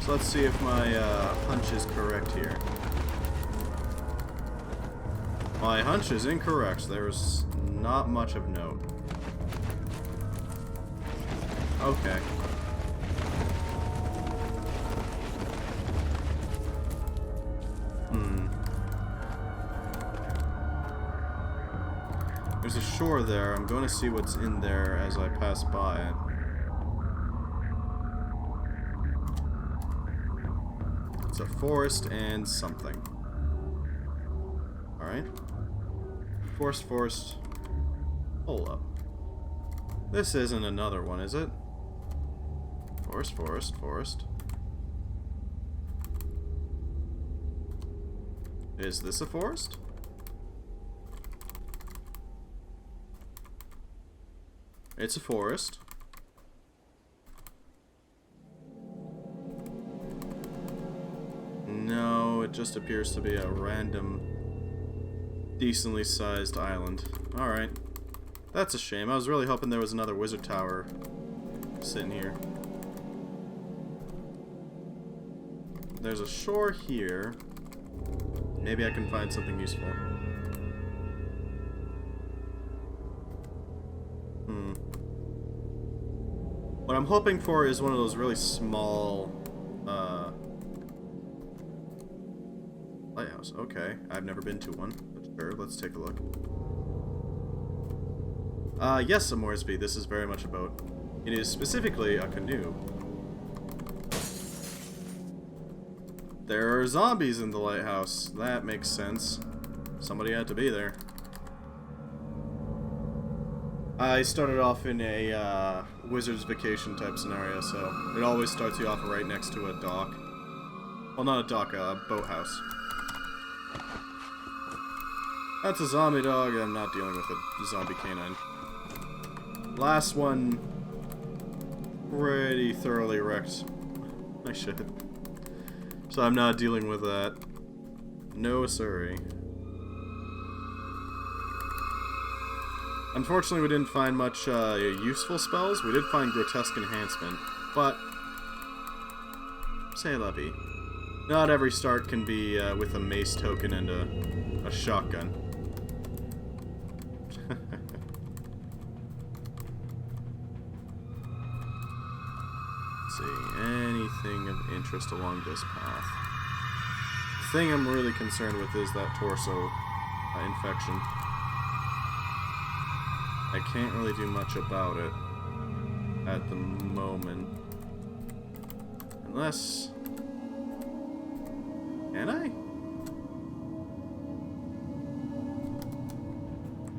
So let's see if my hunch is correct here. My hunch is incorrect. There's not much of note. Okay. There's a shore there. I'm going to see what's in there as I pass by it. It's a forest and something. Alright. Forest. Hold up. This isn't another one, is it? Forest. Is this a forest? It's a forest. No, it just appears to be a random, decently sized island. Alright. That's a shame. I was really hoping there was another wizard tower sitting here. There's a shore here. Maybe I can find something useful. What I'm hoping for is one of those really small, lighthouse. Okay, I've never been to one, but sure, let's take a look. Yes, Amorsby, this is very much a boat. It is specifically a canoe. There are zombies in the lighthouse. That makes sense. Somebody had to be there. I started off in a Wizard's Vacation type scenario, so it always starts you off right next to a dock. Well, not a dock, a boathouse. That's a zombie dog. I'm not dealing with a zombie canine. Last one pretty thoroughly wrecked my shit. So I'm not dealing with that. No siree. Unfortunately, we didn't find much useful spells. We did find Grotesque Enhancement, but say la vie. Not every start can be with a mace token and a shotgun. Let's see, anything of interest along this path. The thing I'm really concerned with is that torso infection. I can't really do much about it at the moment. Unless... Can I?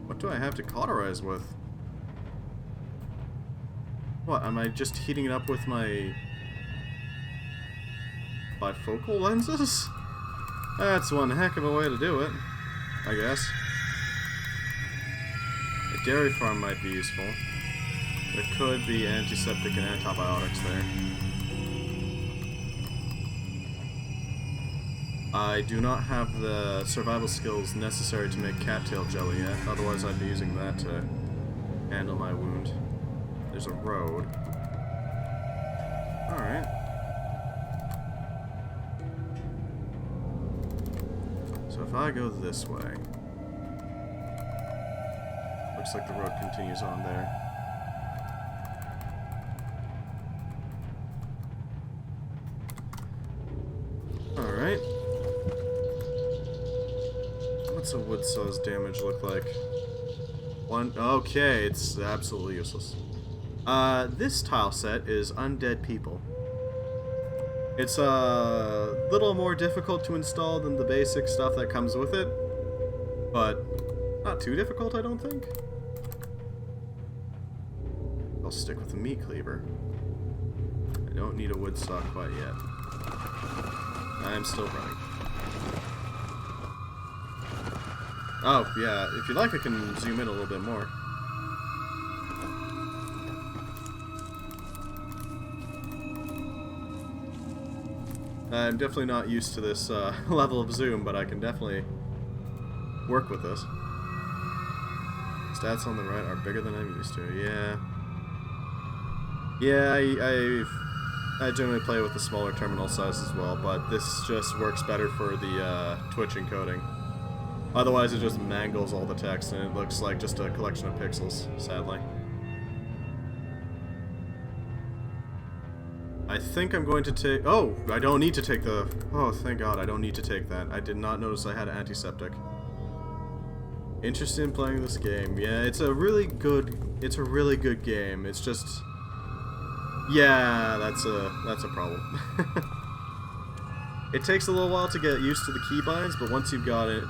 What do I have to cauterize with? What, am I just heating it up with my... bifocal lenses? That's one heck of a way to do it, I guess. A dairy farm might be useful. There could be antiseptic and antibiotics there. I do not have the survival skills necessary to make cattail jelly yet, otherwise I'd be using that to handle my wound. There's a road. Alright. So if I go this way... Looks like the road continues on there. Alright. What's a wood saw's damage look like? One. Okay, it's absolutely useless. This tile set is undead people. It's a little more difficult to install than the basic stuff that comes with it, but not too difficult, I don't think. I'll stick with the meat cleaver. I don't need a wood saw quite yet. I'm still running. Oh, yeah, if you like I can zoom in a little bit more. I'm definitely not used to this level of zoom, but I can definitely work with this. Stats on the right are bigger than I'm used to, yeah. Yeah, I generally play with the smaller terminal size as well, but this just works better for the Twitch encoding. Otherwise it just mangles all the text and it looks like just a collection of pixels, sadly. I think I'm going to take... Oh! I don't need to take the... Oh, thank God, I don't need to take that. I did not notice I had an antiseptic. Interested in playing this game. Yeah, it's a really good game. It's just... Yeah, that's a problem. It takes a little while to get used to the keybinds, but once you've got it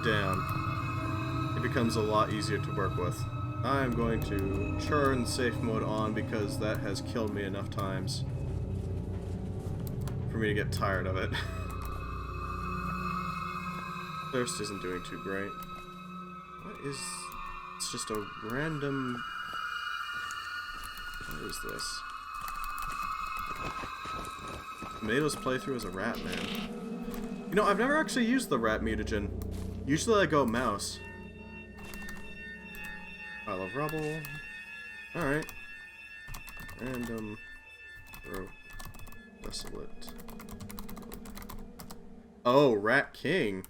down, it becomes a lot easier to work with. I'm going to turn safe mode on because that has killed me enough times for me to get tired of it. Thirst isn't doing too great. What is... It's just a random... What is this? Tomatoes playthrough as a rat, man. You know, I've never actually used the rat mutagen. Usually I go mouse. Pile of rubble. Alright. Random. Throw. Desolate. Oh, Rat King.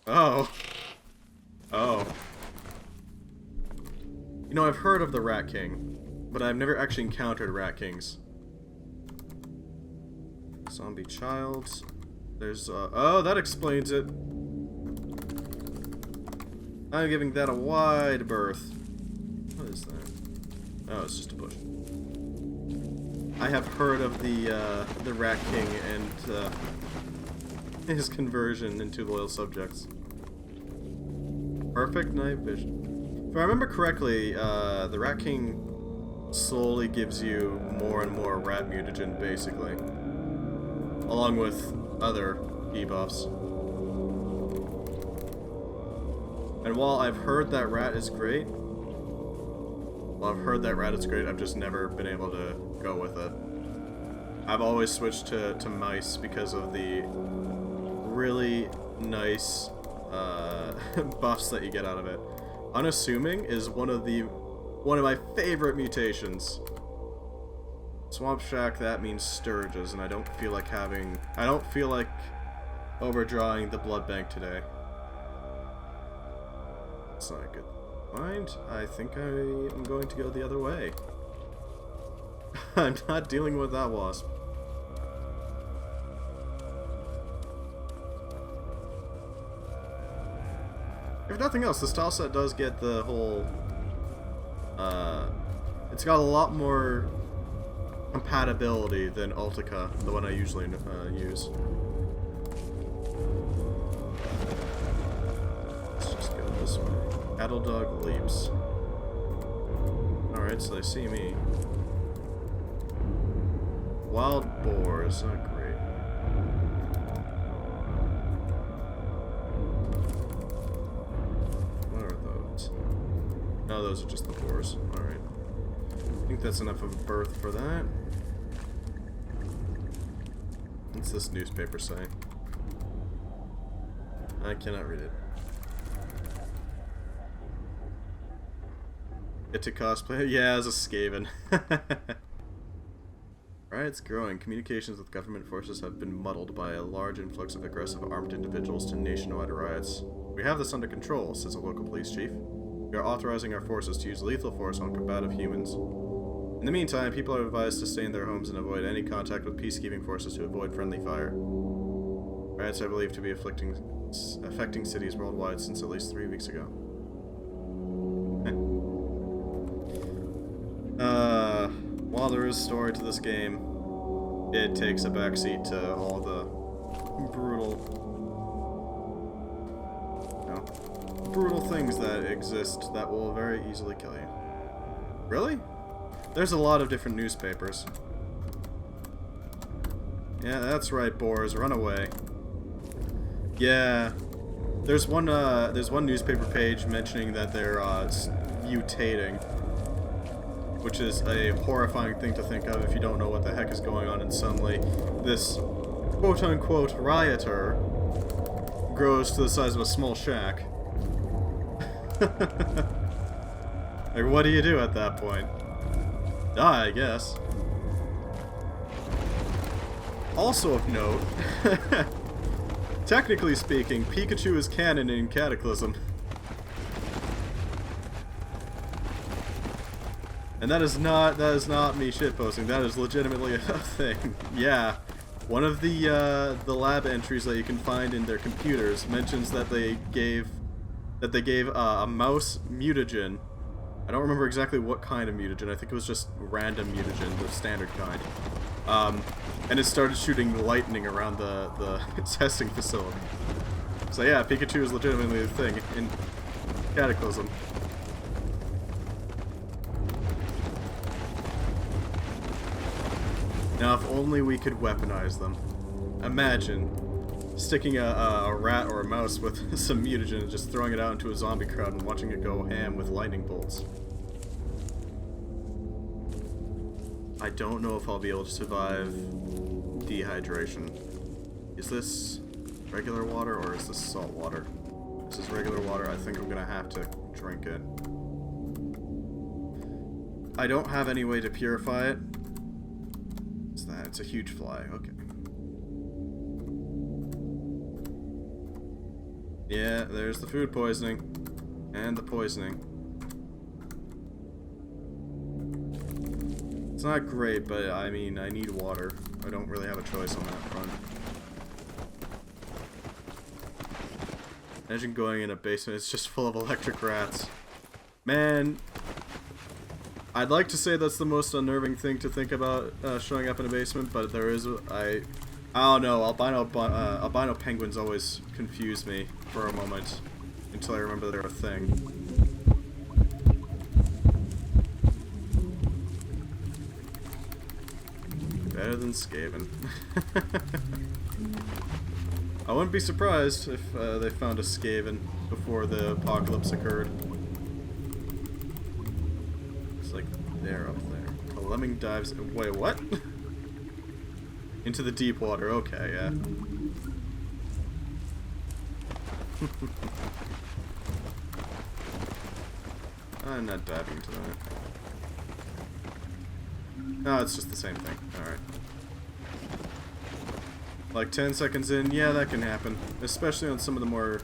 Oh. Oh. You know, I've heard of the Rat King, but I've never actually encountered Rat Kings. Zombie child. There's, oh, that explains it. I'm giving that a wide berth. What is that? Oh, it's just a bush. I have heard of the Rat King and, his conversion into loyal subjects. Perfect night vision. If I remember correctly, the Rat King slowly gives you more and more rat mutagen, basically. Along with other debuffs. And while I've heard that rat is great, I've just never been able to go with it. I've always switched to mice because of the really nice buffs that you get out of it. Unassuming is one of my favorite mutations. Swamp Shack, that means Sturges, and I don't feel like overdrawing the blood bank today. That's not a good find. I think I am going to go the other way. I'm not dealing with that wasp. If nothing else, this tile set does get the whole... it's got a lot more compatibility than Ultica, the one I usually use. Let's just go this way. Cattle dog leaps. Alright, so they see me. Wild boars. Oh, great. What are those? No, those are just the boars. Alright. I think that's enough of a berth for that. What's this newspaper say? I cannot read it. Get to cosplay? Yeah, as a Skaven. Riots growing. Communications with government forces have been muddled by a large influx of aggressive armed individuals to nationwide riots. We have this under control, says a local police chief. We are authorizing our forces to use lethal force on combative humans. In the meantime, people are advised to stay in their homes and avoid any contact with peacekeeping forces to avoid friendly fire. Riots are believed to be affecting cities worldwide since at least 3 weeks ago. While there is story to this game, it takes a backseat to all the brutal things that exist that will very easily kill you. Really? There's a lot of different newspapers. Yeah, that's right, boars, run away. Yeah, there's one newspaper page mentioning that they're mutating, which is a horrifying thing to think of if you don't know what the heck is going on, and suddenly this quote-unquote rioter grows to the size of a small shack. Like, what do you do at that point? Die, I guess. Also of note, technically speaking, Pikachu is canon in Cataclysm. And that is not me shitposting. That is legitimately a thing. Yeah, one of the lab entries that you can find in their computers mentions that they gave a mouse mutagen. I don't remember exactly what kind of mutagen. I think it was just random mutagen, the standard kind. And it started shooting lightning around the testing facility. So yeah, Pikachu is legitimately a thing in Cataclysm. Now, if only we could weaponize them. Imagine sticking a rat or a mouse with some mutagen and just throwing it out into a zombie crowd and watching it go ham with lightning bolts. I don't know if I'll be able to survive dehydration. Is this regular water or is this salt water? This is regular water. I think I'm gonna have to drink it. I don't have any way to purify it. What's that? It's a huge fly. Okay. Yeah, there's the food poisoning. And the poisoning. It's not great, but I mean, I need water. I don't really have a choice on that front. Imagine going in a basement, it's just full of electric rats. Man, I'd like to say that's the most unnerving thing to think about showing up in a basement, but there is I don't know, albino penguins always confuse me for a moment until I remember they're a thing. Better than Skaven. I wouldn't be surprised if they found a Skaven before the apocalypse occurred. It's like they're up there. A lemming dives. Wait, what? Into the deep water. Okay, yeah. I'm not diving into that. No, it's just the same thing. Alright. Like 10 seconds in, yeah, that can happen. Especially on some of the more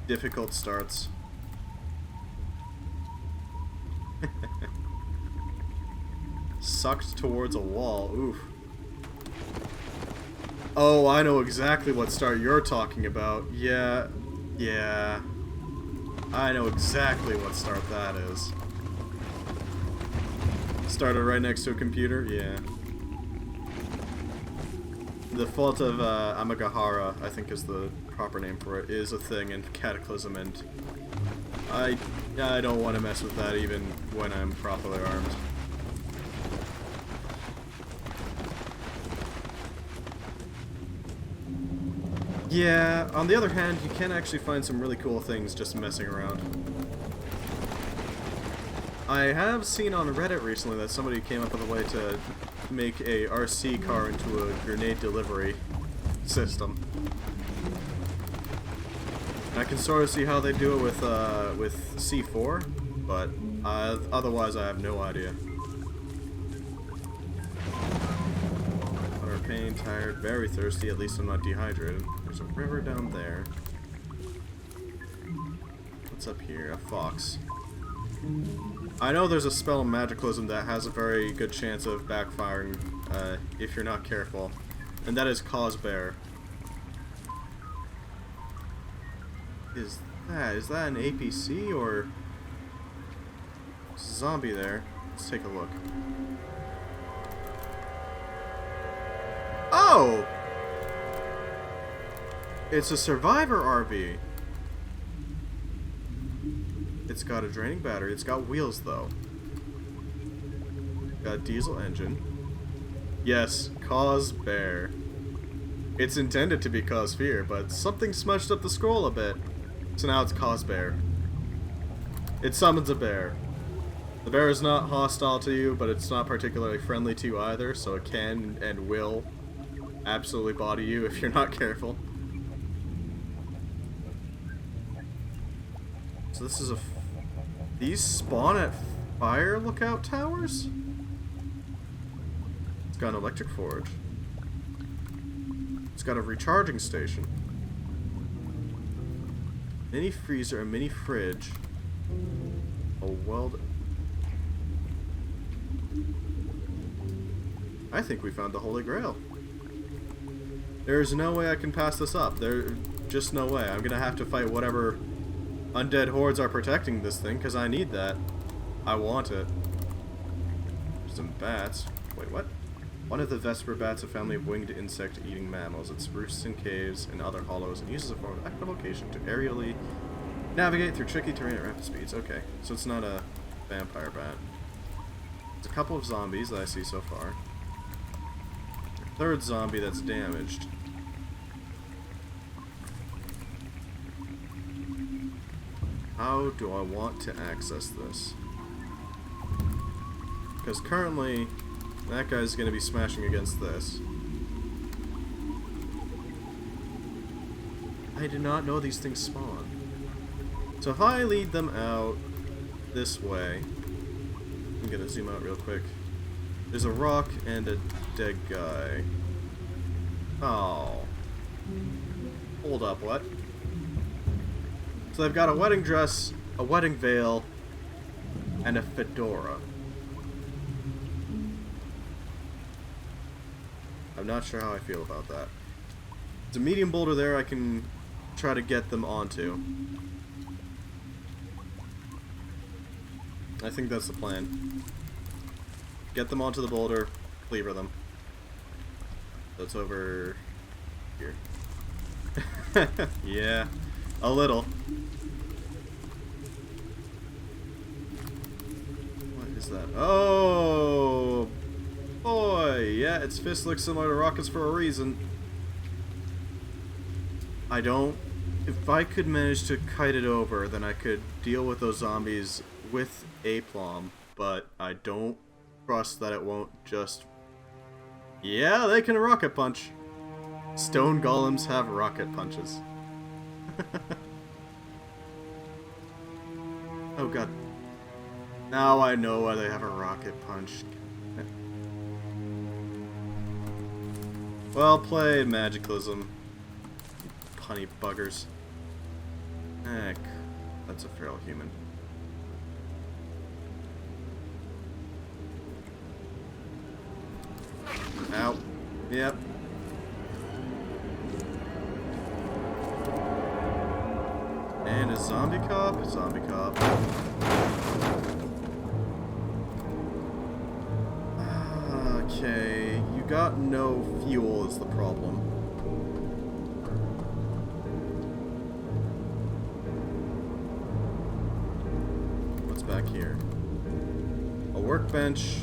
difficult starts. Sucked towards a wall. Oof. Oh, I know exactly what start you're talking about. Yeah. Yeah. I know exactly what start that is. Started right next to a computer? Yeah. The fault of Amagahara, I think is the proper name for it, is a thing in Cataclysm, and I don't want to mess with that even when I'm properly armed. Yeah, on the other hand, you can actually find some really cool things just messing around. I have seen on Reddit recently that somebody came up with a way to make a RC car into a grenade delivery system. I can sort of see how they do it with C4, but otherwise I have no idea. Water, pain, tired, very thirsty, at least I'm not dehydrated. There's a river down there. What's up here? A fox. I know there's a spell in Magicalism that has a very good chance of backfiring if you're not careful, and that is Cause Bear. Is that an APC or zombie there? Let's take a look. Oh! It's a Survivor RV. It's got a draining battery. It's got wheels though. Got a diesel engine. Yes, Cause Bear. It's intended to be Cause Fear, but something smudged up the scroll a bit. So now it's Cause Bear. It summons a bear. The bear is not hostile to you, but it's not particularly friendly to you either, so it can and will absolutely body you if you're not careful. So this is these spawn at fire lookout towers? It's got an electric forge. It's got a recharging station. Mini freezer, a mini fridge, a weld. I think we found the Holy Grail. There's no way I can pass this up. There's just no way. I'm gonna have to fight whatever undead hordes are protecting this thing, because I need that. I want it. Some bats. Wait, what? One of the Vesper bats, a family of winged insect-eating mammals. It roosts in caves and other hollows and uses a form of echolocation to aerially navigate through tricky terrain at rapid speeds. Okay, so it's not a vampire bat. There's a couple of zombies that I see so far. A third zombie that's damaged. How do I want to access this? Because currently, that guy's going to be smashing against this. I did not know these things spawn. So if I lead them out this way, I'm going to zoom out real quick. There's a rock and a dead guy. Oh. Hold up, what? So they've got a wedding dress, a wedding veil, and a fedora. I'm not sure how I feel about that. There's a medium boulder there I can try to get them onto. I think that's the plan. Get them onto the boulder, cleaver them. That's over here. Yeah, a little. What is that? Oh boy, yeah, its fist looks similar to rockets for a reason. If I could manage to kite it over, then I could deal with those zombies with aplomb, but I don't trust that it won't just... Yeah, they can rocket punch. Stone golems have rocket punches. Oh god. Now I know why they have a rocket punch. Well played, Magicalism. Punny buggers. Heck, that's a feral human. Ow. Yep. And a zombie cop? Zombie cop. Okay, you got no fuel is the problem. What's back here? A workbench.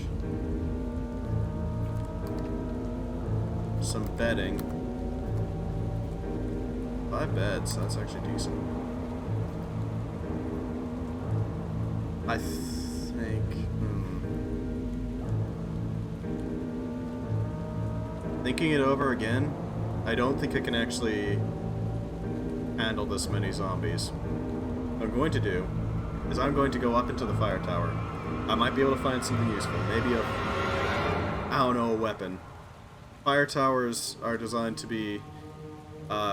Some bedding. 5 beds, that's actually decent. I think... Thinking it over again, I don't think I can actually handle this many zombies. What I'm going to do is I'm going to go up into the fire tower. I might be able to find something useful. Maybe I don't know, a weapon. Fire towers are designed to be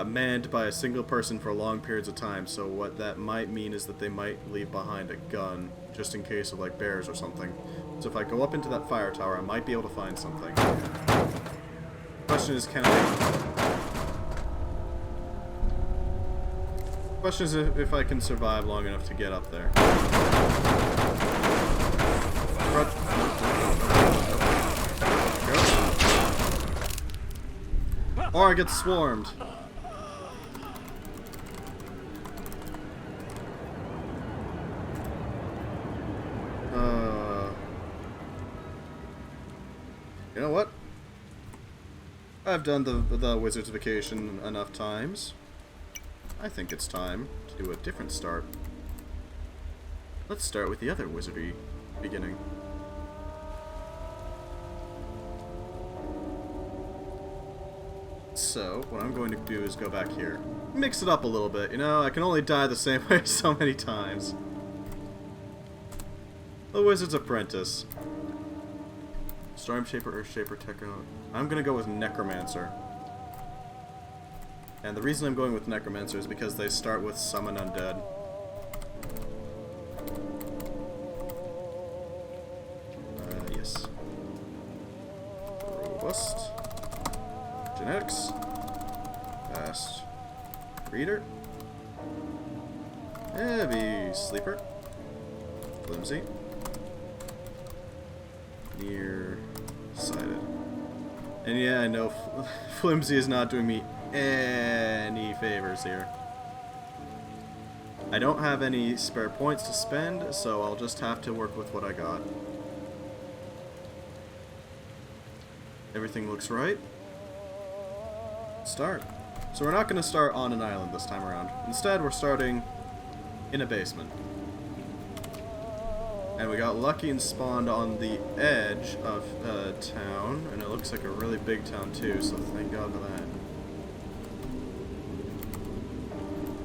manned by a single person for long periods of time, so what that might mean is that they might leave behind a gun, just in case of like bears or something. So if I go up into that fire tower, I might be able to find something. Question is, can I... Question is if I can survive long enough to get up there. Or I get swarmed. You know what? I've done the Wizard's Vacation enough times. I think it's time to do a different start. Let's start with the other wizardry beginning. So, what I'm going to do is go back here. Mix it up a little bit, you know? I can only die the same way so many times. The Wizard's Apprentice. Storm Shaper, Earth Shaper, Techno. I'm gonna go with Necromancer. And the reason I'm going with Necromancer is because they start with Summon Undead. Yes. Robust. Genetics. Fast. Reader. Heavy Sleeper. Flimsy. Near-sighted. And yeah, I know Flimsy is not doing me any favors here. I don't have any spare points to spend, so I'll just have to work with what I got. Everything looks right. Start. So we're not going to start on an island this time around. Instead, we're starting in a basement. And we got lucky and spawned on the edge of town, and it looks like a really big town too, so thank God for that.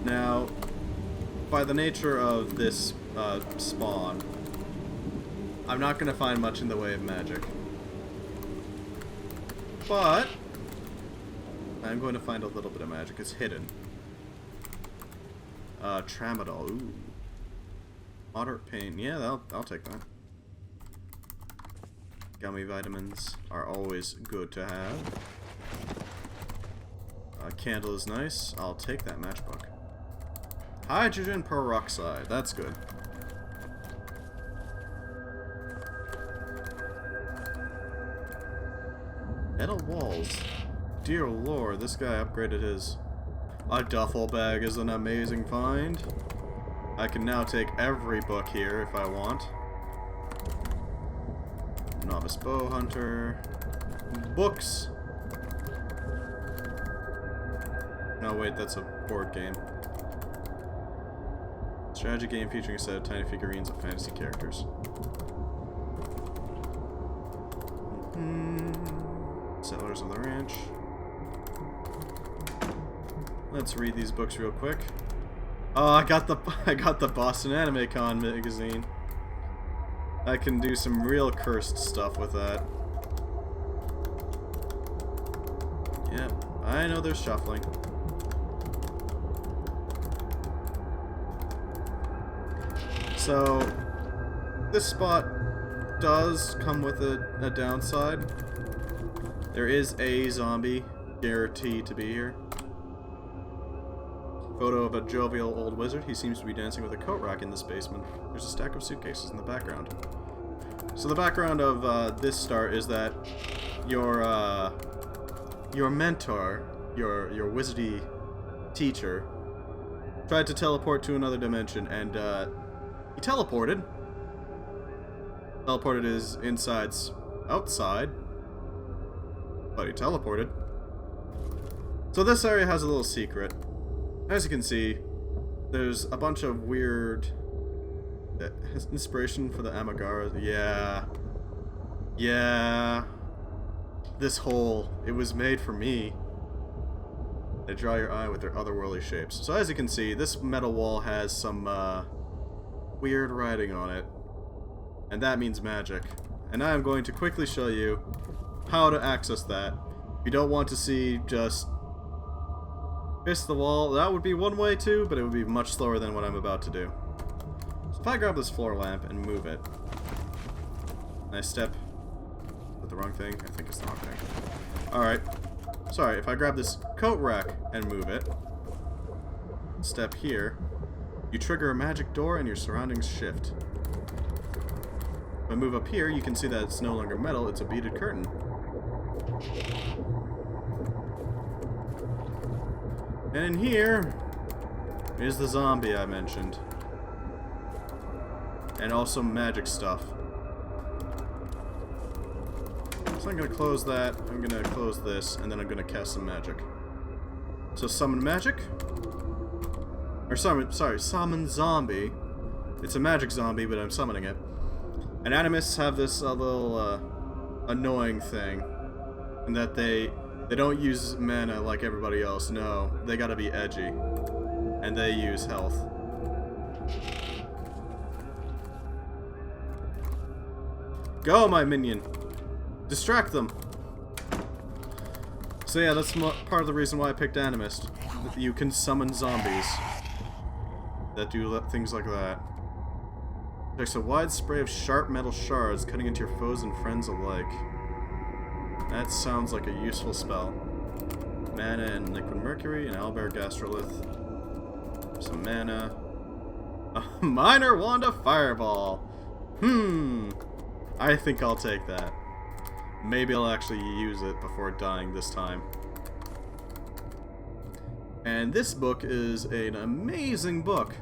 Now, by the nature of this spawn, I'm not going to find much in the way of magic. But I'm going to find a little bit of magic. It's hidden. Tramadol. Ooh. Moderate pain. Yeah, I'll take that. Gummy vitamins are always good to have. Candle is nice. I'll take that matchbook. Hydrogen peroxide. That's good. Metal walls. Dear lord, this guy upgraded his... A duffel bag is an amazing find. I can now take every book here if I want. Novice Bow Hunter. Books! No, wait, that's a board game. Strategy game featuring a set of tiny figurines of fantasy characters. Settlers of the Ranch. Let's read these books real quick. Oh, I got the Boston Anime Con magazine. I can do some real cursed stuff with that. Yep, I know there's shuffling. So, this spot does come with a downside. There is a zombie guaranteed to be here. Photo of a jovial old wizard. He seems to be dancing with a coat rack in this basement. There's a stack of suitcases in the background. So the background of this start is that your mentor, your wizardy teacher, tried to teleport to another dimension, and he teleported. Teleported his insides outside, but he teleported. So this area has a little secret. As you can see, there's a bunch of weird inspiration for the Amagaras. Yeah. Yeah. This hole, it was made for me. They draw your eye with their otherworldly shapes. So as you can see, this metal wall has some weird writing on it. And that means magic. And I am going to quickly show you how to access that. If you don't want to see just fist the wall, that would be one way too, but it would be much slower than what I'm about to do. So if I grab this floor lamp and move it, and I step with the wrong thing, I think it's the wrong thing. Alright. Sorry, if I grab this coat rack and move it, step here, you trigger a magic door and your surroundings shift. If I move up here, you can see that it's no longer metal, it's a beaded curtain. And in here is the zombie I mentioned. And also magic stuff. So I'm going to close that, I'm going to close this, and then I'm going to cast some magic. So summon magic. Or summon zombie. It's a magic zombie, but I'm summoning it. And animists have this little annoying thing. And that they don't use mana like everybody else. No, they gotta be edgy. And they use health. Go, my minion! Distract them! So yeah, that's part of the reason why I picked Animist. That you can summon zombies that do things like that. There's a wide spray of sharp metal shards cutting into your foes and friends alike. That sounds like a useful spell. Mana and liquid mercury and owlbear gastrolith. Some mana. A minor wand of fireball! I think I'll take that. Maybe I'll actually use it before dying this time. And this book is an amazing book.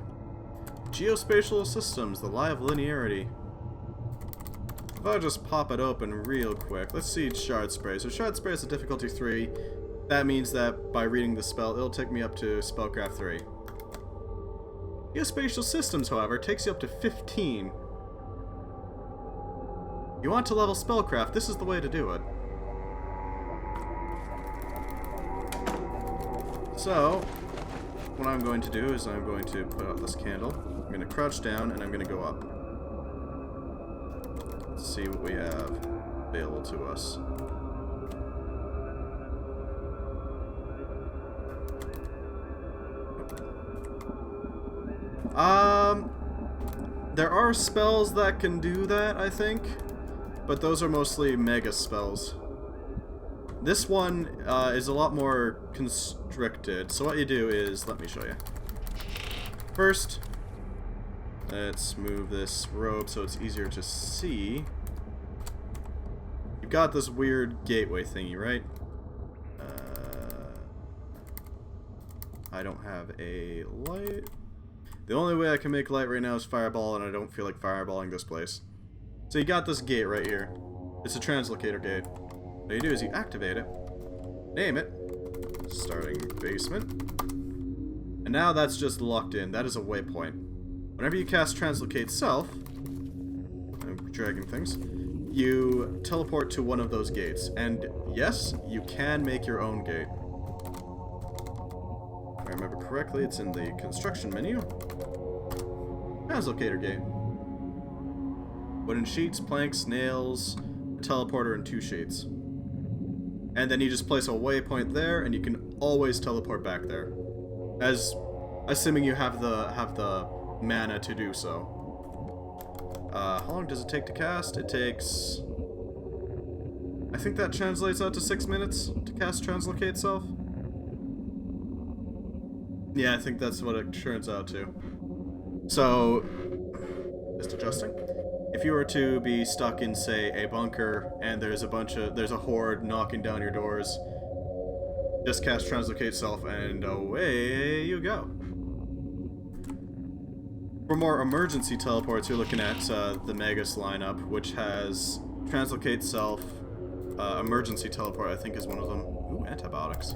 Geospatial Systems, The Lie of Linearity. If I just pop it open real quick, let's see Shard Spray. So Shard Spray is a difficulty 3. That means that by reading the spell, it'll take me up to Spellcraft 3. Geospatial Systems, however, takes you up to 15. You want to level Spellcraft, this is the way to do it. So, what I'm going to do is I'm going to put out this candle. I'm going to crouch down and I'm going to go up. Let's see what we have available to us. There are spells that can do that, I think, but those are mostly mega spells. This one is a lot more constricted, so what you do is, let me show you. First, let's move this robe so it's easier to see. You've got this weird gateway thingy, right? I don't have a light. The only way I can make light right now is fireball, and I don't feel like fireballing this place. So you got this gate right here. It's a translocator gate. What you do is you activate it, name it, starting basement, and now that's just locked in. That is a waypoint. Whenever you cast Translocate Self, I'm dragging things, you teleport to one of those gates. And yes, you can make your own gate. If I remember correctly, it's in the construction menu. Translocator gate. Wooden sheets, planks, nails, teleporter, and 2 sheets. And then you just place a waypoint there, and you can always teleport back there. Assuming you have the mana to do so. How long does it take to cast? It takes... I think that translates out to 6 minutes to cast Translocate Self. Yeah, I think that's what it turns out to. So, just adjusting. If you were to be stuck in, say, a bunker, and there's a horde knocking down your doors, just cast Translocate Self, and away you go. For more emergency teleports, you're looking at the Magus lineup, which has Translocate Self, emergency teleport, I think is one of them. Ooh, antibiotics.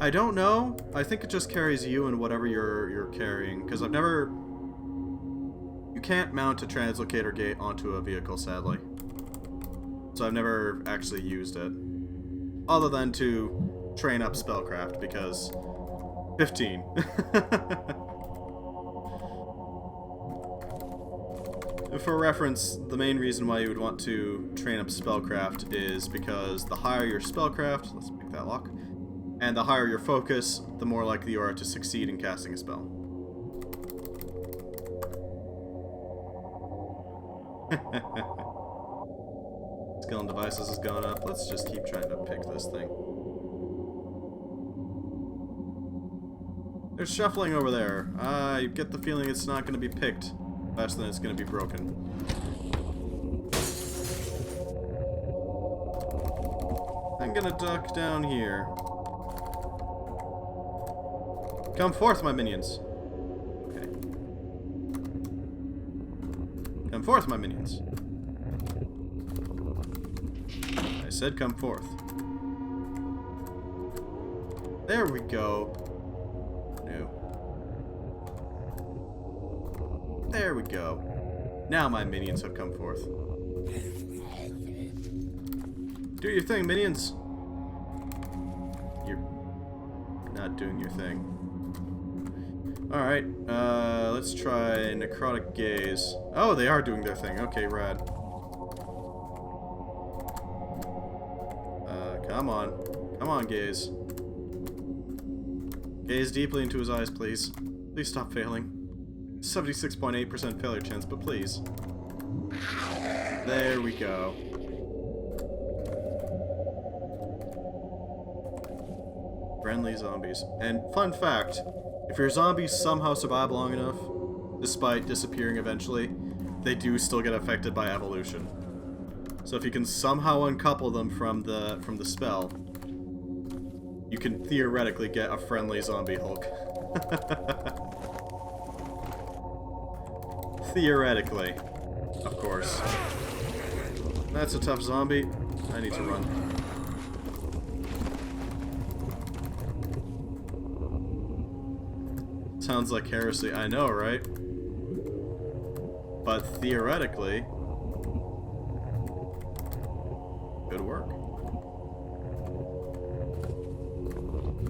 I don't know. I think it just carries you and whatever you're carrying, because I've never... You can't mount a translocator gate onto a vehicle, sadly. So I've never actually used it. Other than to train up spellcraft, because... 15. For reference, the main reason why you would want to train up spellcraft is because the higher your spellcraft, let's make that lock, and the higher your focus, the more likely you are to succeed in casting a spell. Skill and devices is going up. Let's just keep trying to pick this thing. There's shuffling over there. I get the feeling it's not going to be picked faster than it's going to be broken. I'm going to duck down here. Come forth, my minions. Okay. Come forth, my minions. I said come forth. There we go. No. There we go. Now my minions have come forth. Do your thing, minions. You're not doing your thing. Alright, let's try Necrotic Gaze. Oh, they are doing their thing. Okay, rad. Come on. Come on, Gaze. Gaze deeply into his eyes, please. Please stop failing. 76.8% failure chance, but please. There we go. Friendly zombies. And fun fact, if your zombies somehow survive long enough, despite disappearing eventually, they do still get affected by evolution. So if you can somehow uncouple them from the spell, you can theoretically get a friendly zombie Hulk. Theoretically, of course. That's a tough zombie. I need to run. Sounds like heresy. I know, right? But theoretically, good work.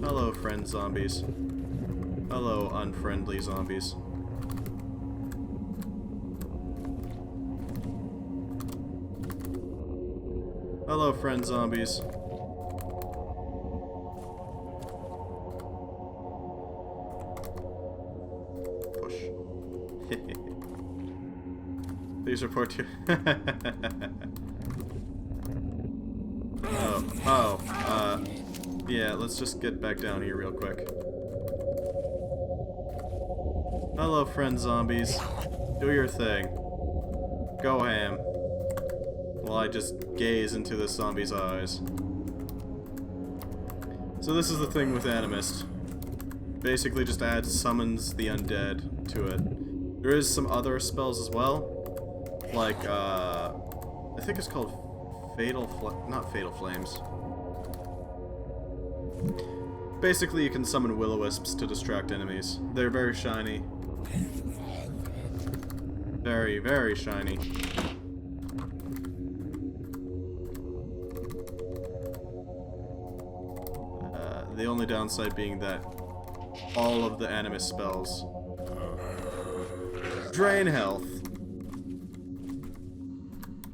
Hello, friend zombies. Hello, unfriendly zombies. Hello, friend zombies. Push. Please report to... yeah, let's just get back down here real quick. Hello, friend zombies. Do your thing. Go ham. While I just gaze into this zombie's eyes. So this is the thing with Animist. Basically just summons the undead to it. There is some other spells as well. Like, I think it's called not Fatal Flames. Basically, you can summon will-o-wisps to distract enemies. They're very shiny. Very, very shiny. The only downside being that all of the Animist spells drain health.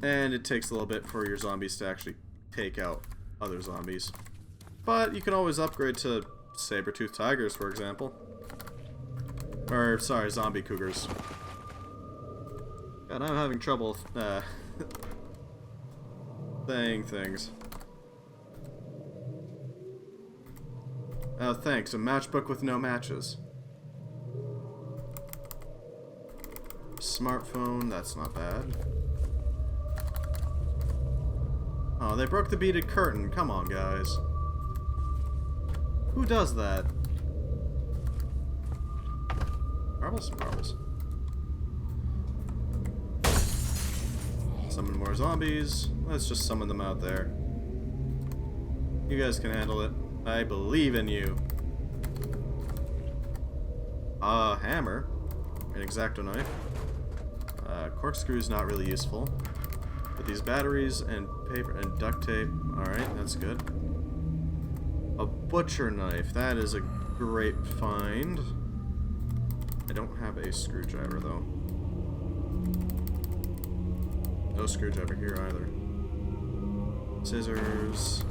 And it takes a little bit for your zombies to actually take out other zombies. But you can always upgrade to saber-toothed tigers, for example. Or, sorry, zombie cougars. God, I'm having trouble saying things. Oh, thanks. A matchbook with no matches. Smartphone, that's not bad. Oh, they broke the beaded curtain. Come on, guys. Who does that? Marbles? Marbles. Summon more zombies. Let's just summon them out there. You guys can handle it. I believe in you. A hammer. An X-Acto knife. Corkscrew's not really useful. But these batteries and paper and duct tape. Alright, that's good. A butcher knife. That is a great find. I don't have a screwdriver, though. No screwdriver here either. Scissors.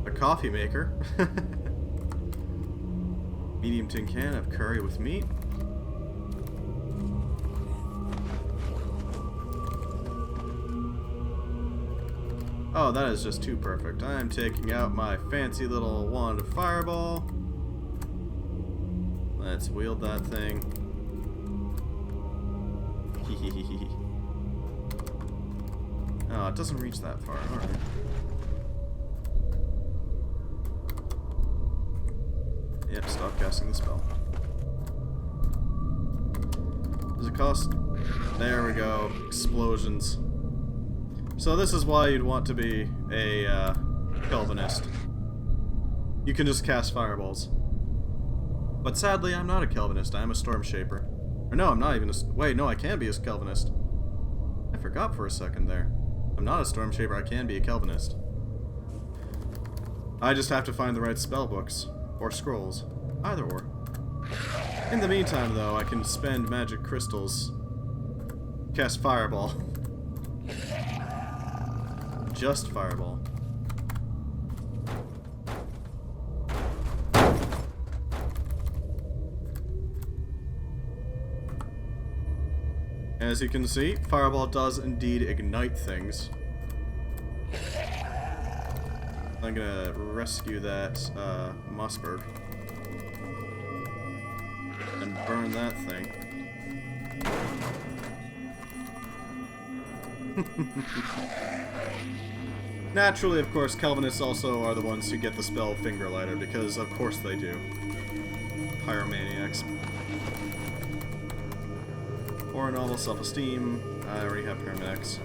A coffee maker. Medium tin can of curry with meat. Oh, that is just too perfect. I am taking out my fancy little wand of fireball. Let's wield that thing. Hehehehe. Oh, it doesn't reach that far. Alright. Yep, stop casting the spell. Does it cost? There we go. Explosions. So this is why you'd want to be a Calvinist. You can just cast fireballs. But sadly, I'm not a Calvinist. I am a Storm Shaper. Or no, I'm not even a... Wait, no, I can be a Calvinist. I forgot for a second there. I'm not a Storm Shaper. I can be a Calvinist. I just have to find the right spell books. Or scrolls. Either or. In the meantime, though, I can spend magic crystals. Cast fireball. Just fireball. As you can see, fireball does indeed ignite things. I'm gonna rescue that Mossberg and burn that thing. Naturally, of course, Calvinists also are the ones who get the spell Finger Lighter, because of course they do. Pyromaniacs. Or novel self-esteem. I already have Pyromaniacs.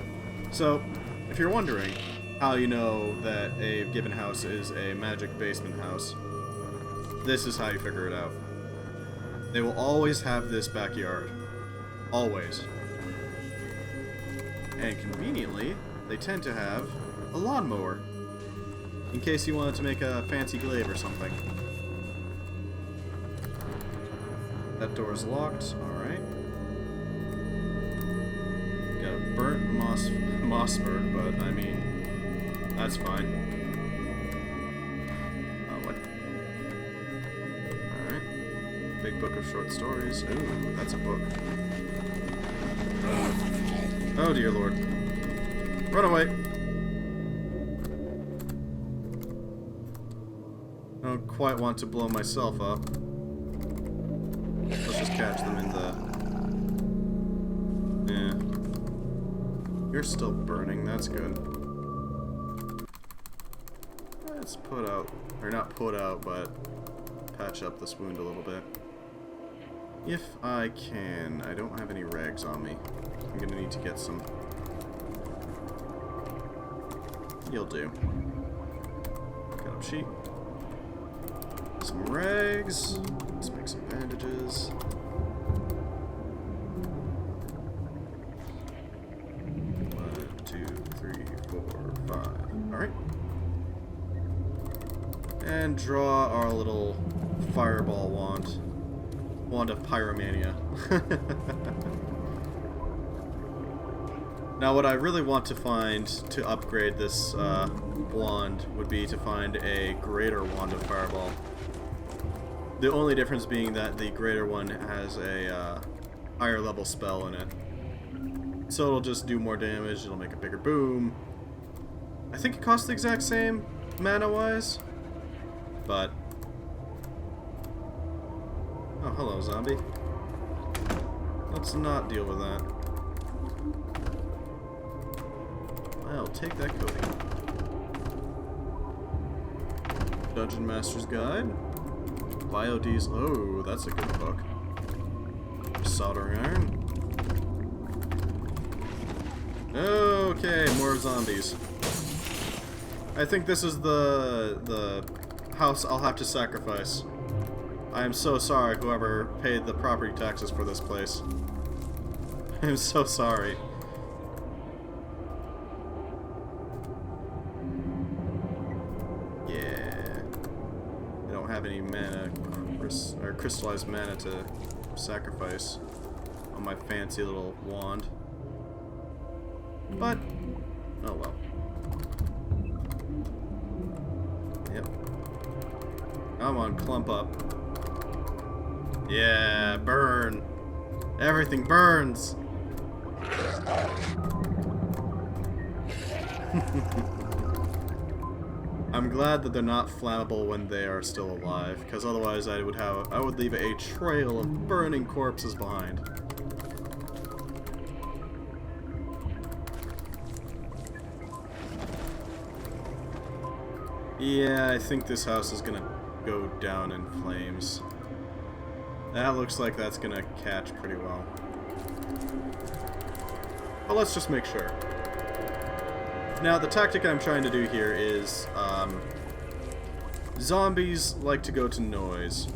So, if you're wondering how you know that a given house is a magic basement house, this is how you figure it out. They will always have this backyard. Always. And conveniently, they tend to have a lawnmower, in case you wanted to make a fancy glaive or something. That door is locked. Alright. Got a burnt Mossberg, but I mean, that's fine. What? Alright. Big book of short stories. Ooh, that's a book. Oh dear lord. Run away! I don't quite want to blow myself up. Let's just catch them in the... Yeah. You're still burning, that's good. Let's put out... Or not put out, but patch up this wound a little bit. If I can. I don't have any rags on me. I'm gonna need to get some. You'll do. Cut up sheet. Some rags. Let's make some bandages. 1, 2, 3, 4, 5. Alright. And draw our little fireball wand. Wand of Pyromania. Now what I really want to find to upgrade this wand would be to find a greater wand of Fireball. The only difference being that the greater one has a higher level spell in it. So it'll just do more damage, it'll make a bigger boom. I think it costs the exact same mana-wise, but... Oh, hello, zombie. Let's not deal with that. I'll take that coating. Dungeon Master's Guide. Biodiesel. Oh, that's a good book. Soldering iron. Okay, more zombies. I think this is the house I'll have to sacrifice. I am so sorry, whoever paid the property taxes for this place. I am so sorry. Yeah. I don't have any mana, or crystallized mana to sacrifice on my fancy little wand. But, oh well. Yep. Come on, clump up. Yeah, burn. Everything burns. I'm glad that they're not flammable when they are still alive, because otherwise I would leave a trail of burning corpses behind. Yeah, I think this house is gonna go down in flames. That looks like that's gonna catch pretty well. But let's just make sure. Now, the tactic I'm trying to do here is, zombies like to go to noise.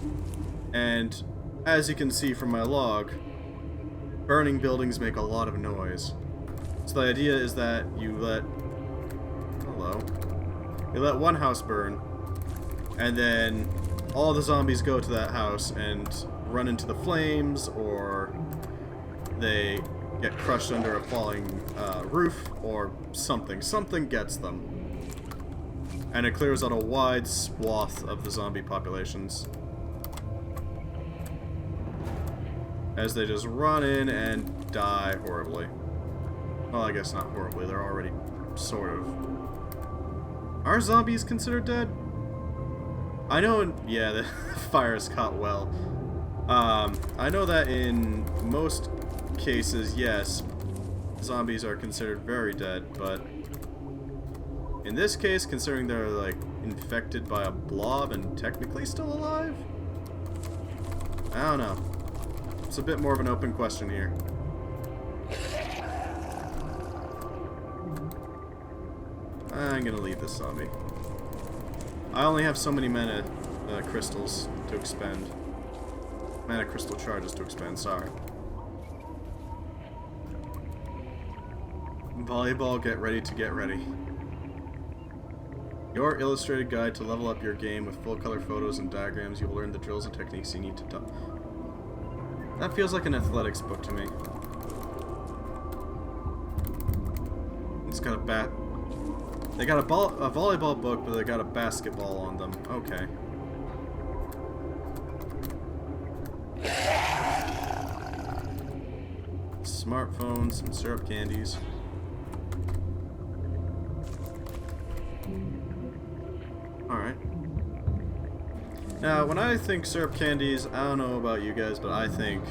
And, as you can see from my log, burning buildings make a lot of noise. So the idea is that you let... Hello. You let one house burn, and then all the zombies go to that house and run into the flames, or they get crushed under a falling roof, or something. Something gets them. And it clears out a wide swath of the zombie populations. As they just run in and die horribly. Well, I guess not horribly, they're already sort of... Are zombies considered dead? I know, yeah, the fire is caught well. I know that in most cases, yes, zombies are considered very dead, but in this case, considering they're, like, infected by a blob and technically still alive? I don't know. It's a bit more of an open question here. I'm gonna leave this zombie. I only have so many mana crystals to expend. Mana crystal charges to expend, sorry. Volleyball, get ready to get ready. Your illustrated guide to level up your game with full color photos and diagrams. You will learn the drills and techniques you need to do. That feels like an athletics book to me. It's got a bat. They got a volleyball book, but they got a basketball on them. Okay. Smartphones and syrup candies. Alright. Now, when I think syrup candies, I don't know about you guys, but I think,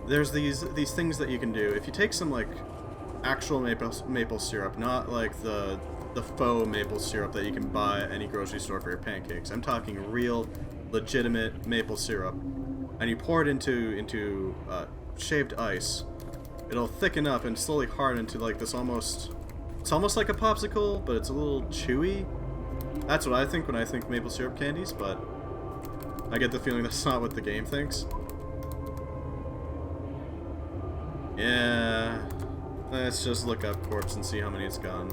there's these things that you can do. If you take some, like, actual maple syrup, not like the faux maple syrup that you can buy at any grocery store for your pancakes. I'm talking real, legitimate maple syrup, and you pour it into shaved ice. It'll thicken up and slowly harden into like this almost... It's almost like a popsicle, but it's a little chewy. That's what I think when I think maple syrup candies, but I get the feeling that's not what the game thinks. Yeah... Let's just look up corpse and see how many it's gone.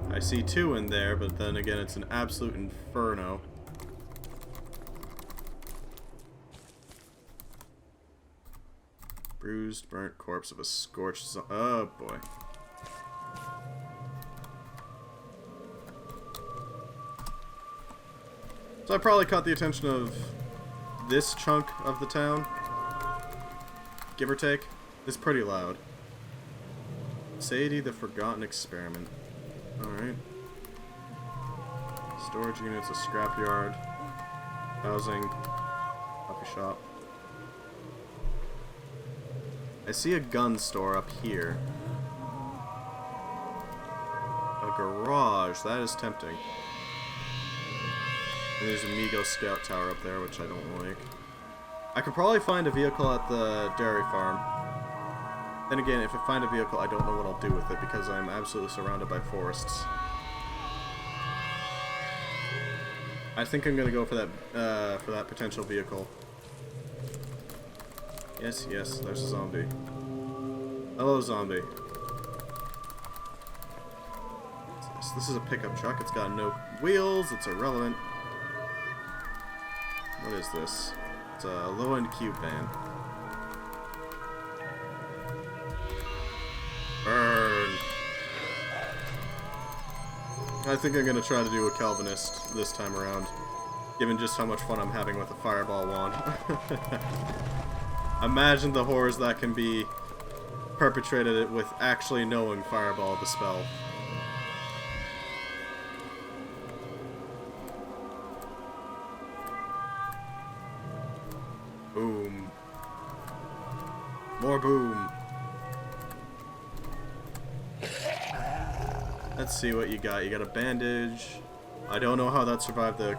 I see 2 in there, but then again, it's an absolute inferno. Bruised, burnt corpse of a scorched oh boy. So I probably caught the attention of this chunk of the town. Give or take. It's pretty loud. Sadie, the Forgotten Experiment. Alright. Storage units, a scrapyard. Housing. Coffee shop. I see a gun store up here. A garage. That is tempting. And there's a Migo Scout Tower up there, which I don't like. I could probably find a vehicle at the dairy farm. Then again, if I find a vehicle, I don't know what I'll do with it because I'm absolutely surrounded by forests. I think I'm gonna go for that potential vehicle. Yes, yes, there's a zombie. Hello, zombie. What's this? This is a pickup truck. It's got no wheels. It's irrelevant. What is this? It's a low-end cube van. Burn. I think I'm gonna try to do a Calvinist this time around, given just how much fun I'm having with a fireball wand. Imagine the horrors that can be perpetrated with actually knowing fireball the spell. Boom. More boom. Let's see what you got. You got a bandage. I don't know how that survived the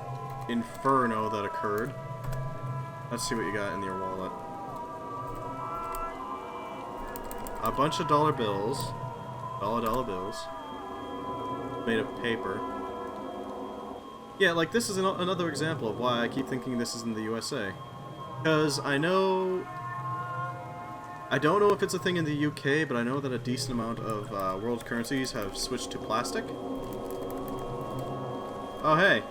inferno that occurred. Let's see what you got in your wallet. A bunch of dollar bills. Dollar bills. Made of paper. Yeah, like this is another example of why I keep thinking this is in the USA. Because I don't know if it's a thing in the UK, but I know that a decent amount of world currencies have switched to plastic. Oh hey,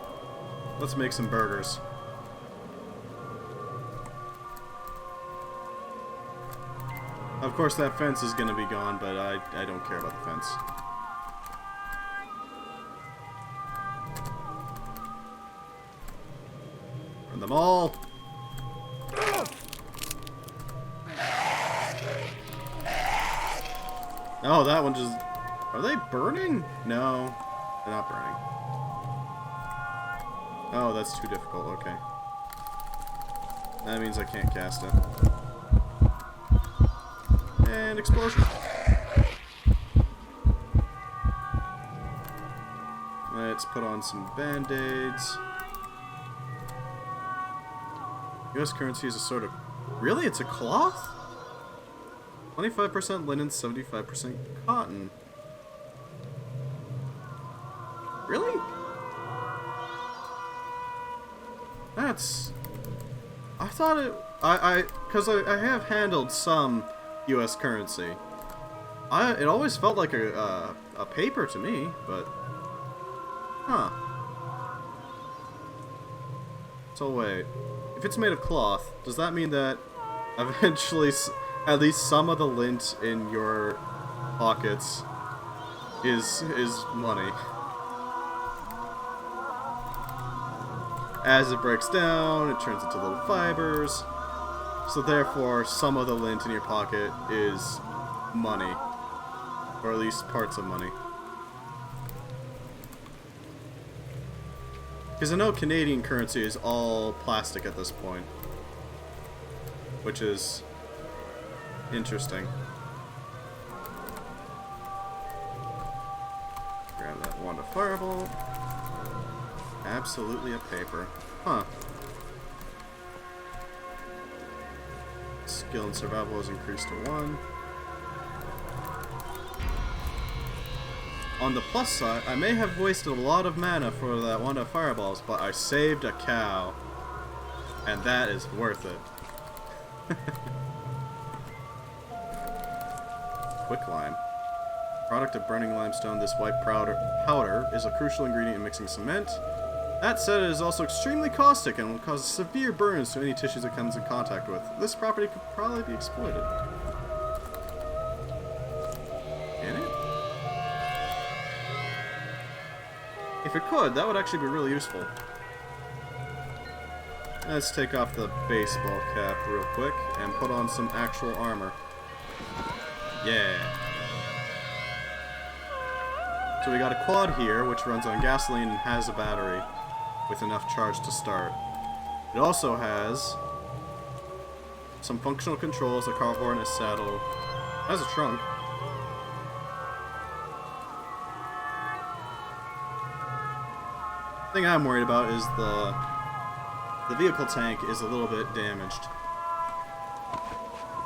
let's make some burgers. Of course that fence is going to be gone, but I don't care about the fence. Burn them all! Oh, that one just... Are they burning? No, they're not burning. Oh, that's too difficult, okay. That means I can't cast it. And explosion. Let's put on some band-aids. US currency is a sort of... Really? It's a cloth? 25% linen, 75% cotton. Really? That's... I thought it... Because I have handled some US currency. It always felt like a paper to me, but... Huh. So wait. If it's made of cloth, does that mean that eventually at least some of the lint in your pockets is money? As it breaks down, it turns into little fibers. So therefore, some of the lint in your pocket is money. Or at least parts of money. Because I know Canadian currency is all plastic at this point. Which is interesting. Grab that wand of fireball. Absolutely a paper. Huh. Skill and survival is increased to 1. On the plus side, I may have wasted a lot of mana for that wand of fireballs, but I saved a cow. And that is worth it. Quicklime. Product of burning limestone, this white powder is a crucial ingredient in mixing cement. That said, it is also extremely caustic and will cause severe burns to any tissues it comes in contact with. This property could probably be exploited. Can it? If it could, that would actually be really useful. Let's take off the baseball cap real quick and put on some actual armor. Yeah. So we got a quad here, which runs on gasoline and has a battery with enough charge to start. It also has some functional controls, a car horn, a saddle. It has a trunk. The thing I'm worried about is the vehicle tank is a little bit damaged.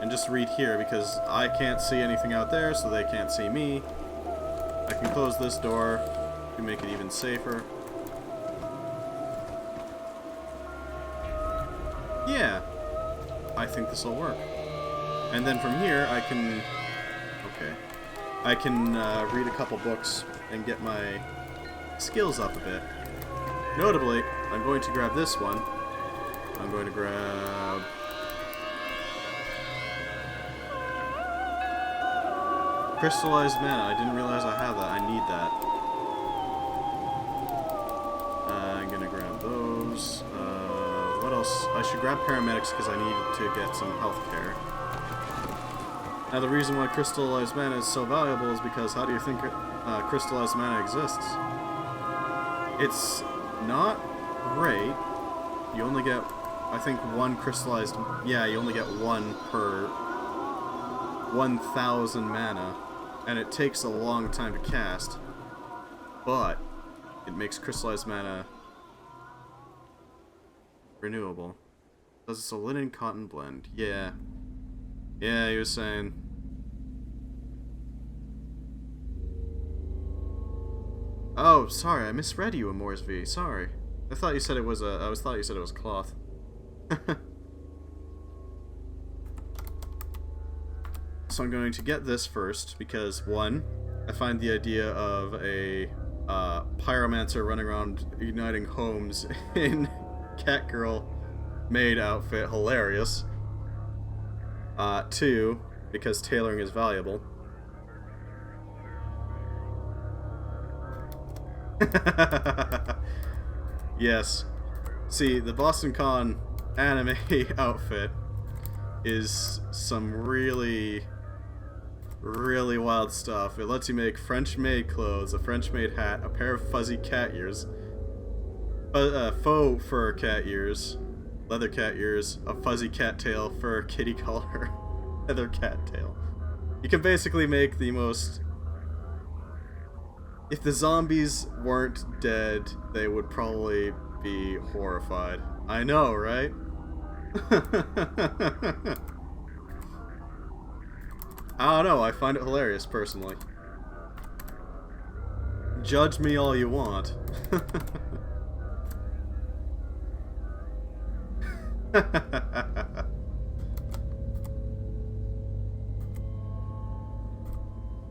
and just read here because I can't see anything out there, so they can't see me. I can close this door to make it even safer. Yeah, I think this will work. And then from here, I can... Okay. I can read a couple books and get my skills up a bit. Notably, I'm going to grab this one. I'm going to grab... Crystallized mana. I didn't realize I had that. I need that. I'm going to grab those. What else? I should grab paramedics because I need to get some health care. Now the reason why crystallized mana is so valuable is because how do you think crystallized mana exists? It's not great. You only get, I think, one crystallized... Yeah, you only get one per 1,000 mana. And it takes a long time to cast. But it makes crystallized mana renewable. Does it's a linen cotton blend. Yeah. Yeah, you were saying. Oh, sorry, I misread you, Amores V. Sorry. I thought you said it was a... thought you said it was cloth. So I'm going to get this first, because, one, I find the idea of a pyromancer running around igniting homes in Catgirl maid outfit hilarious. Two, because tailoring is valuable. Yes. See, the Boston Con anime outfit is some really wild stuff. It lets you make French-made clothes, a French-made hat, a pair of fuzzy cat ears, faux fur cat ears, leather cat ears, a fuzzy cat tail, fur kitty collar, leather cat tail. You can basically make the most... If the zombies weren't dead, they would probably be horrified. I know, right? I don't know, I find it hilarious, personally. Judge me all you want.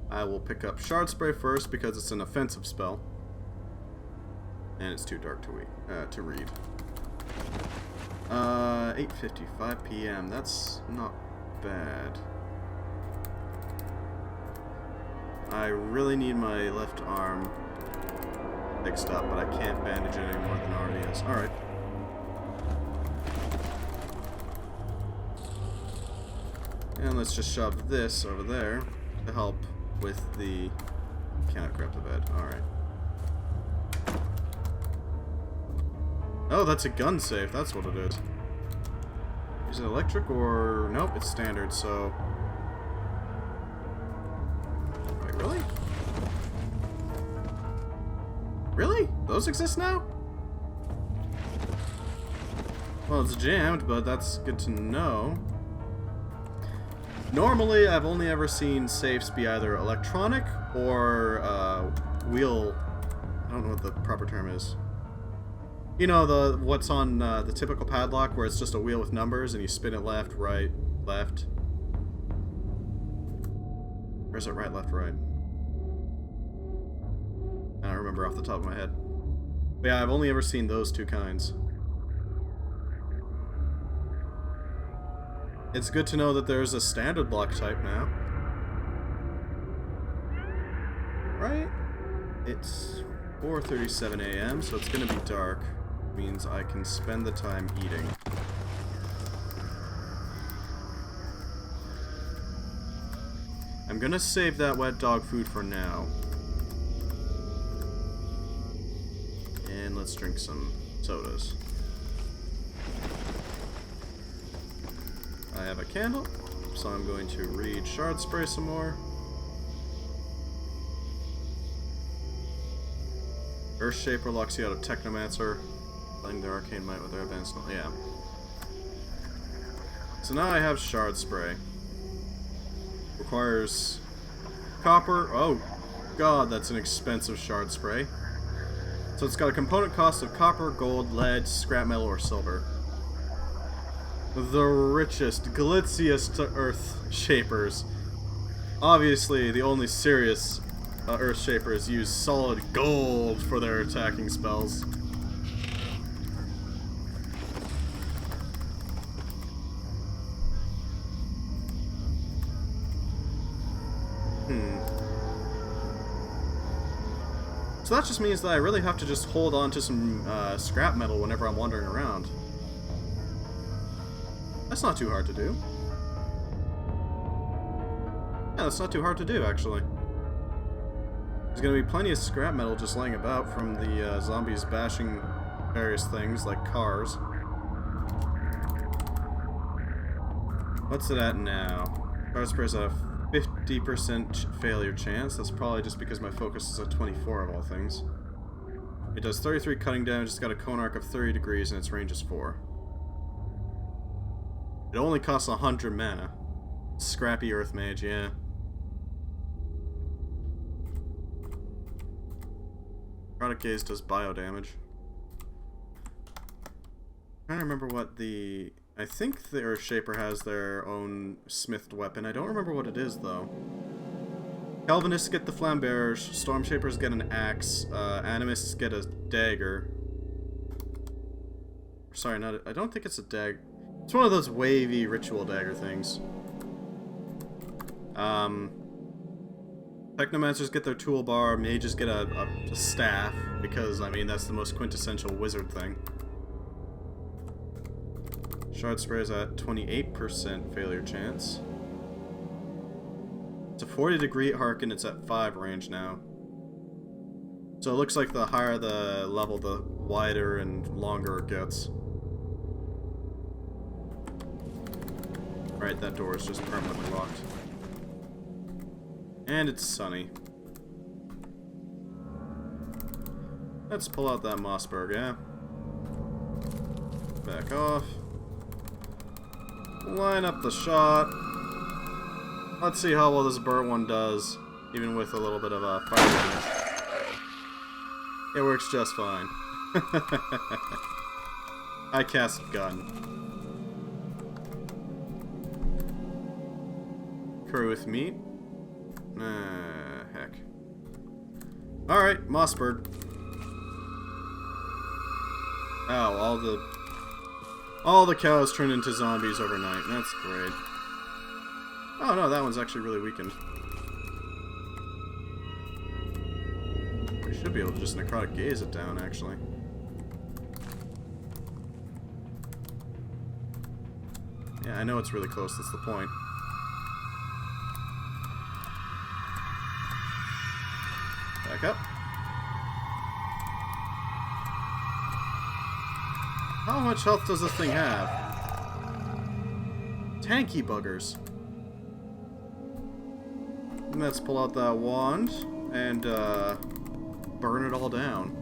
I will pick up Shard Spray first because it's an offensive spell. And it's too dark to read. 8:55 p.m. That's not bad. I really need my left arm fixed up, but I can't bandage it any more than it already is. Alright. And let's just shove this over there to help with the... Cannot grab the bed. Alright. Oh, that's a gun safe. That's what it is. Is it electric or... Nope, it's standard, so... Wait, really? Really? Those exist now? Well, it's jammed, but that's good to know. Normally, I've only ever seen safes be either electronic or wheel... I don't know what the proper term is. You know, what's on the typical padlock where it's just a wheel with numbers and you spin it left, right, left. Or is it right, left, right? I don't remember off the top of my head. But yeah, I've only ever seen those two kinds. It's good to know that there's a standard block type now. Right? It's 4:37 a.m., so it's gonna be dark. Means I can spend the time eating. I'm gonna save that wet dog food for now. And let's drink some sodas. I have a candle, so I'm going to read Shard Spray some more. Earthshaper locks you out of Technomancer. Playing their arcane might with their advanced... Yeah. So now I have Shard Spray. requires copper. Oh, God, that's an expensive shard spray. So it's got a component cost of copper, gold, lead, scrap metal, or silver. The richest, glitziest earth shapers. Obviously, the only serious earth shapers use solid gold for their attacking spells. So that just means that I really have to just hold on to some scrap metal whenever I'm wandering around. That's not too hard to do. Yeah, that's not too hard to do, actually. There's gonna be plenty of scrap metal just laying about from the zombies bashing various things, like cars. What's it at now? Card spray's at a 50% failure chance. That's probably just because my focus is at 24 of all things. It does 33 cutting damage, it's got a cone arc of 30 degrees, and its range is 4. It only costs 100 mana. Scrappy Earth Mage, yeah. Product Gaze does bio damage. I'm trying to remember what the... I think the Earth Shaper has their own smithed weapon. I don't remember what it is, though. Calvinists get the Flambearers, Storm Shapers get an axe, Animists get a dagger. Sorry, I don't think it's a dagger. It's one of those wavy ritual dagger things. Technomancers get their toolbar, mages get a staff, because, I mean, that's the most quintessential wizard thing. Shard Spray's at 28% failure chance. It's a 40-degree arc and it's at 5 range now. So it looks like the higher the level, the wider and longer it gets. Right, that door is just permanently locked. And it's sunny. Let's pull out that Mossberg, yeah? Back off. Line up the shot. Let's see how well this burnt one does, even with a little bit of fire damage. It works just fine. I cast gun. Curry with meat? Heck. Alright, Mossberg. Oh, all the cows turned into zombies overnight. That's great. Oh no, that one's actually really weakened. I should be able to just necrotic gaze it down, actually. Yeah, I know it's really close, that's the point. Back up. How much health does this thing have? Tanky buggers. And let's pull out that wand and burn it all down.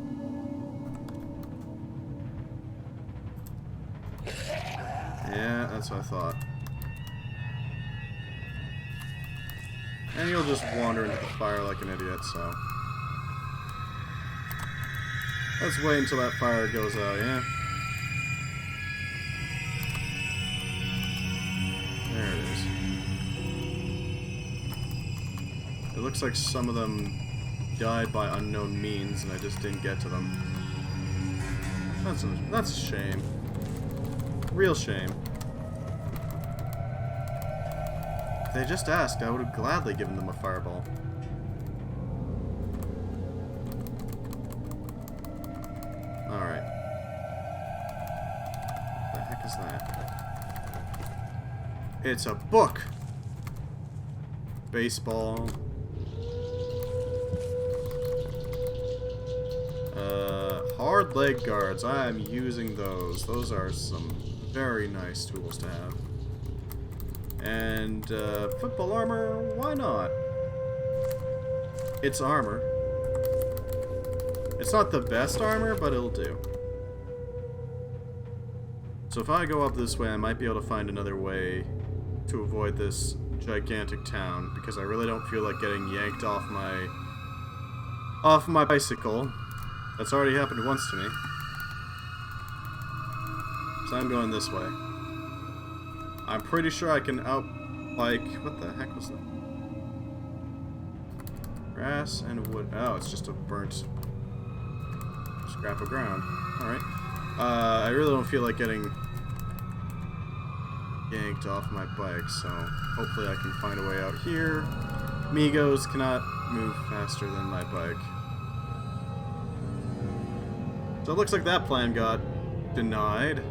Yeah, that's what I thought. And you'll just wander into the fire like an idiot, so... Let's wait until that fire goes out, yeah? There it is. It looks like some of them died by unknown means, and I just didn't get to them. That's a shame. Real shame. If they just asked, I would have gladly given them a fireball. Alright. What the heck is that? It's a book! Baseball. Hard leg guards. I am using those. Those are some very nice tools to have. And, football armor, why not? It's armor. It's not the best armor, but it'll do. So if I go up this way, I might be able to find another way to avoid this gigantic town, because I really don't feel like getting yanked off my bicycle. That's already happened once to me. So I'm going this way. I'm pretty sure I can outbike... What the heck was that? Grass and wood. Oh, it's just a burnt scrap of ground. Alright. I really don't feel like getting yanked off my bike, so hopefully I can find a way out here. Migos cannot move faster than my bike. So it looks like that plan got denied.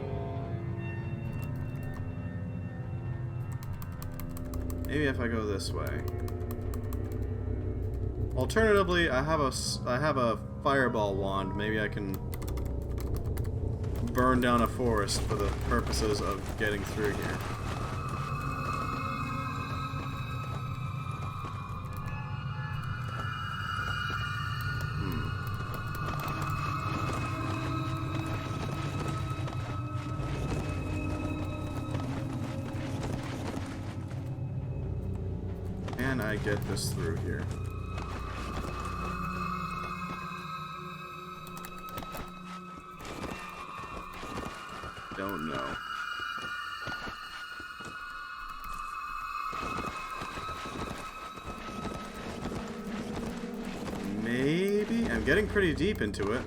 Maybe if I go this way. Alternatively, I have a fireball wand. Maybe I can burn down a forest for the purposes of getting through here. Can I get this through here? Don't know. Maybe? I'm getting pretty deep into it.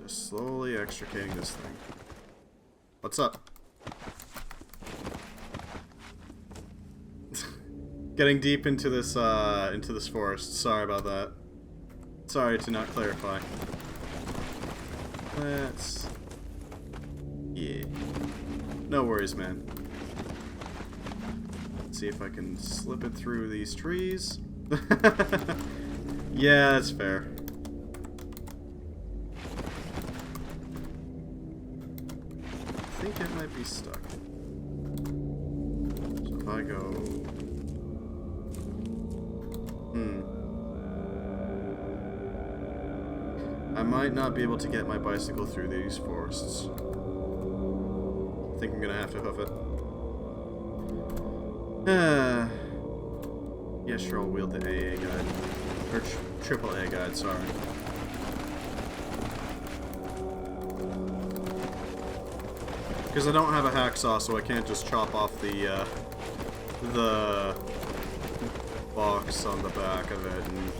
Just slowly extricating this thing. What's up? Getting deep into this forest. Sorry about that. Sorry to not clarify. Let's... Yeah. No worries, man. Let's see if I can slip it through these trees. Yeah, that's fair. I think it might be stuck. So if I go... I might not be able to get my bicycle through these forests. I think I'm gonna have to hoof it. Yeah, sure, I'll wield the AA guide. Or triple A guide, sorry. Because I don't have a hacksaw, so I can't just chop off the box on the back of it and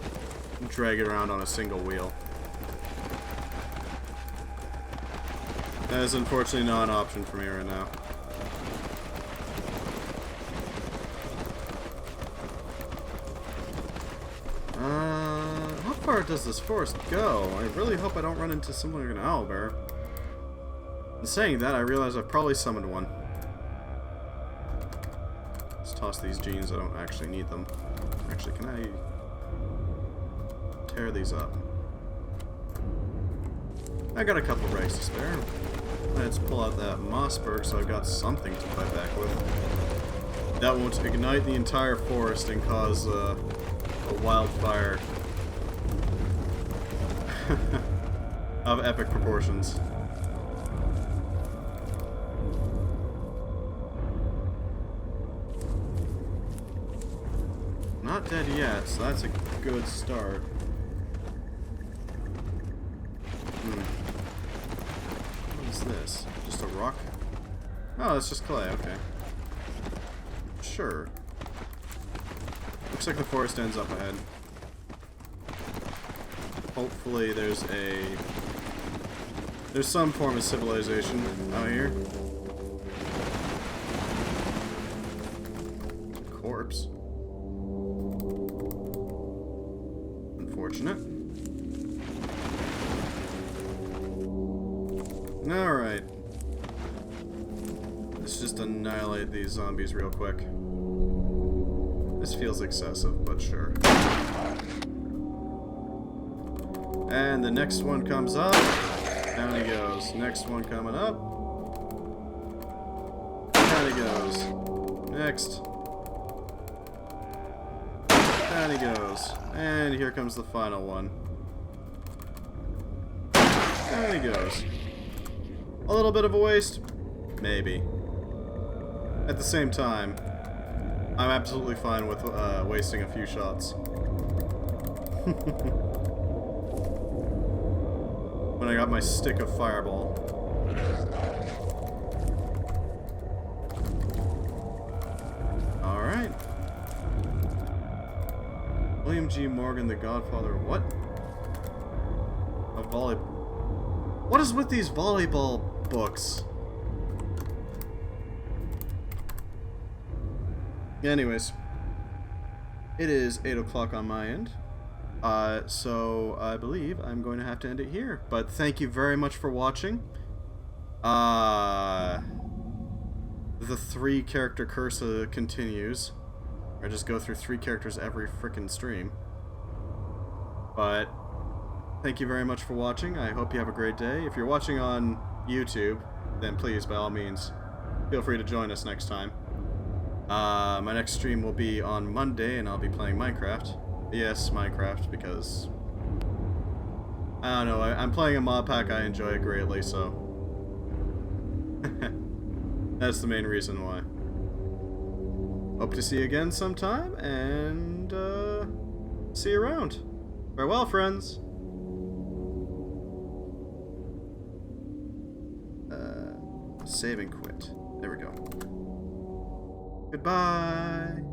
drag it around on a single wheel. That is unfortunately not an option for me right now. How far does this forest go? I really hope I don't run into something like an owlbear. In saying that, I realize I've probably summoned one. Let's toss these jeans, I don't actually need them. Actually, can I tear these up? I got a couple rags to spare. Let's pull out that Mossberg so I've got something to fight back with. That won't ignite the entire forest and cause a wildfire of epic proportions. Not dead yet, so that's a good start. What is this? Just a rock? Oh, it's just clay, okay. Sure. Looks like the forest ends up ahead. Hopefully there's some form of civilization out here. Corpse. Unfortunate. Alright. Let's just annihilate these zombies real quick. This feels excessive, but sure. And the next one comes up. Down he goes. Next one coming up. Down he goes. Next. Down he goes. And here comes the final one. and he goes. A little bit of a waste? Maybe. At the same time, I'm absolutely fine with wasting a few shots. When I got my stick of fireball. Alright. William G. Morgan, the Godfather. What? A volleyball. What is with these volleyball books? Anyways. It is 8 o'clock on my end. So I believe I'm going to have to end it here. But thank you very much for watching. The 3-character curse continues. I just go through 3 characters every frickin' stream. But thank you very much for watching. I hope you have a great day. If you're watching on YouTube, then please, by all means, feel free to join us next time. My next stream will be on Monday, and I'll be playing Minecraft. Yes, Minecraft, because I don't know, I'm playing a mod pack I enjoy greatly, so that's the main reason why. Hope to see you again sometime, and see you around. Farewell, friends. Save and quit. There we go. Goodbye.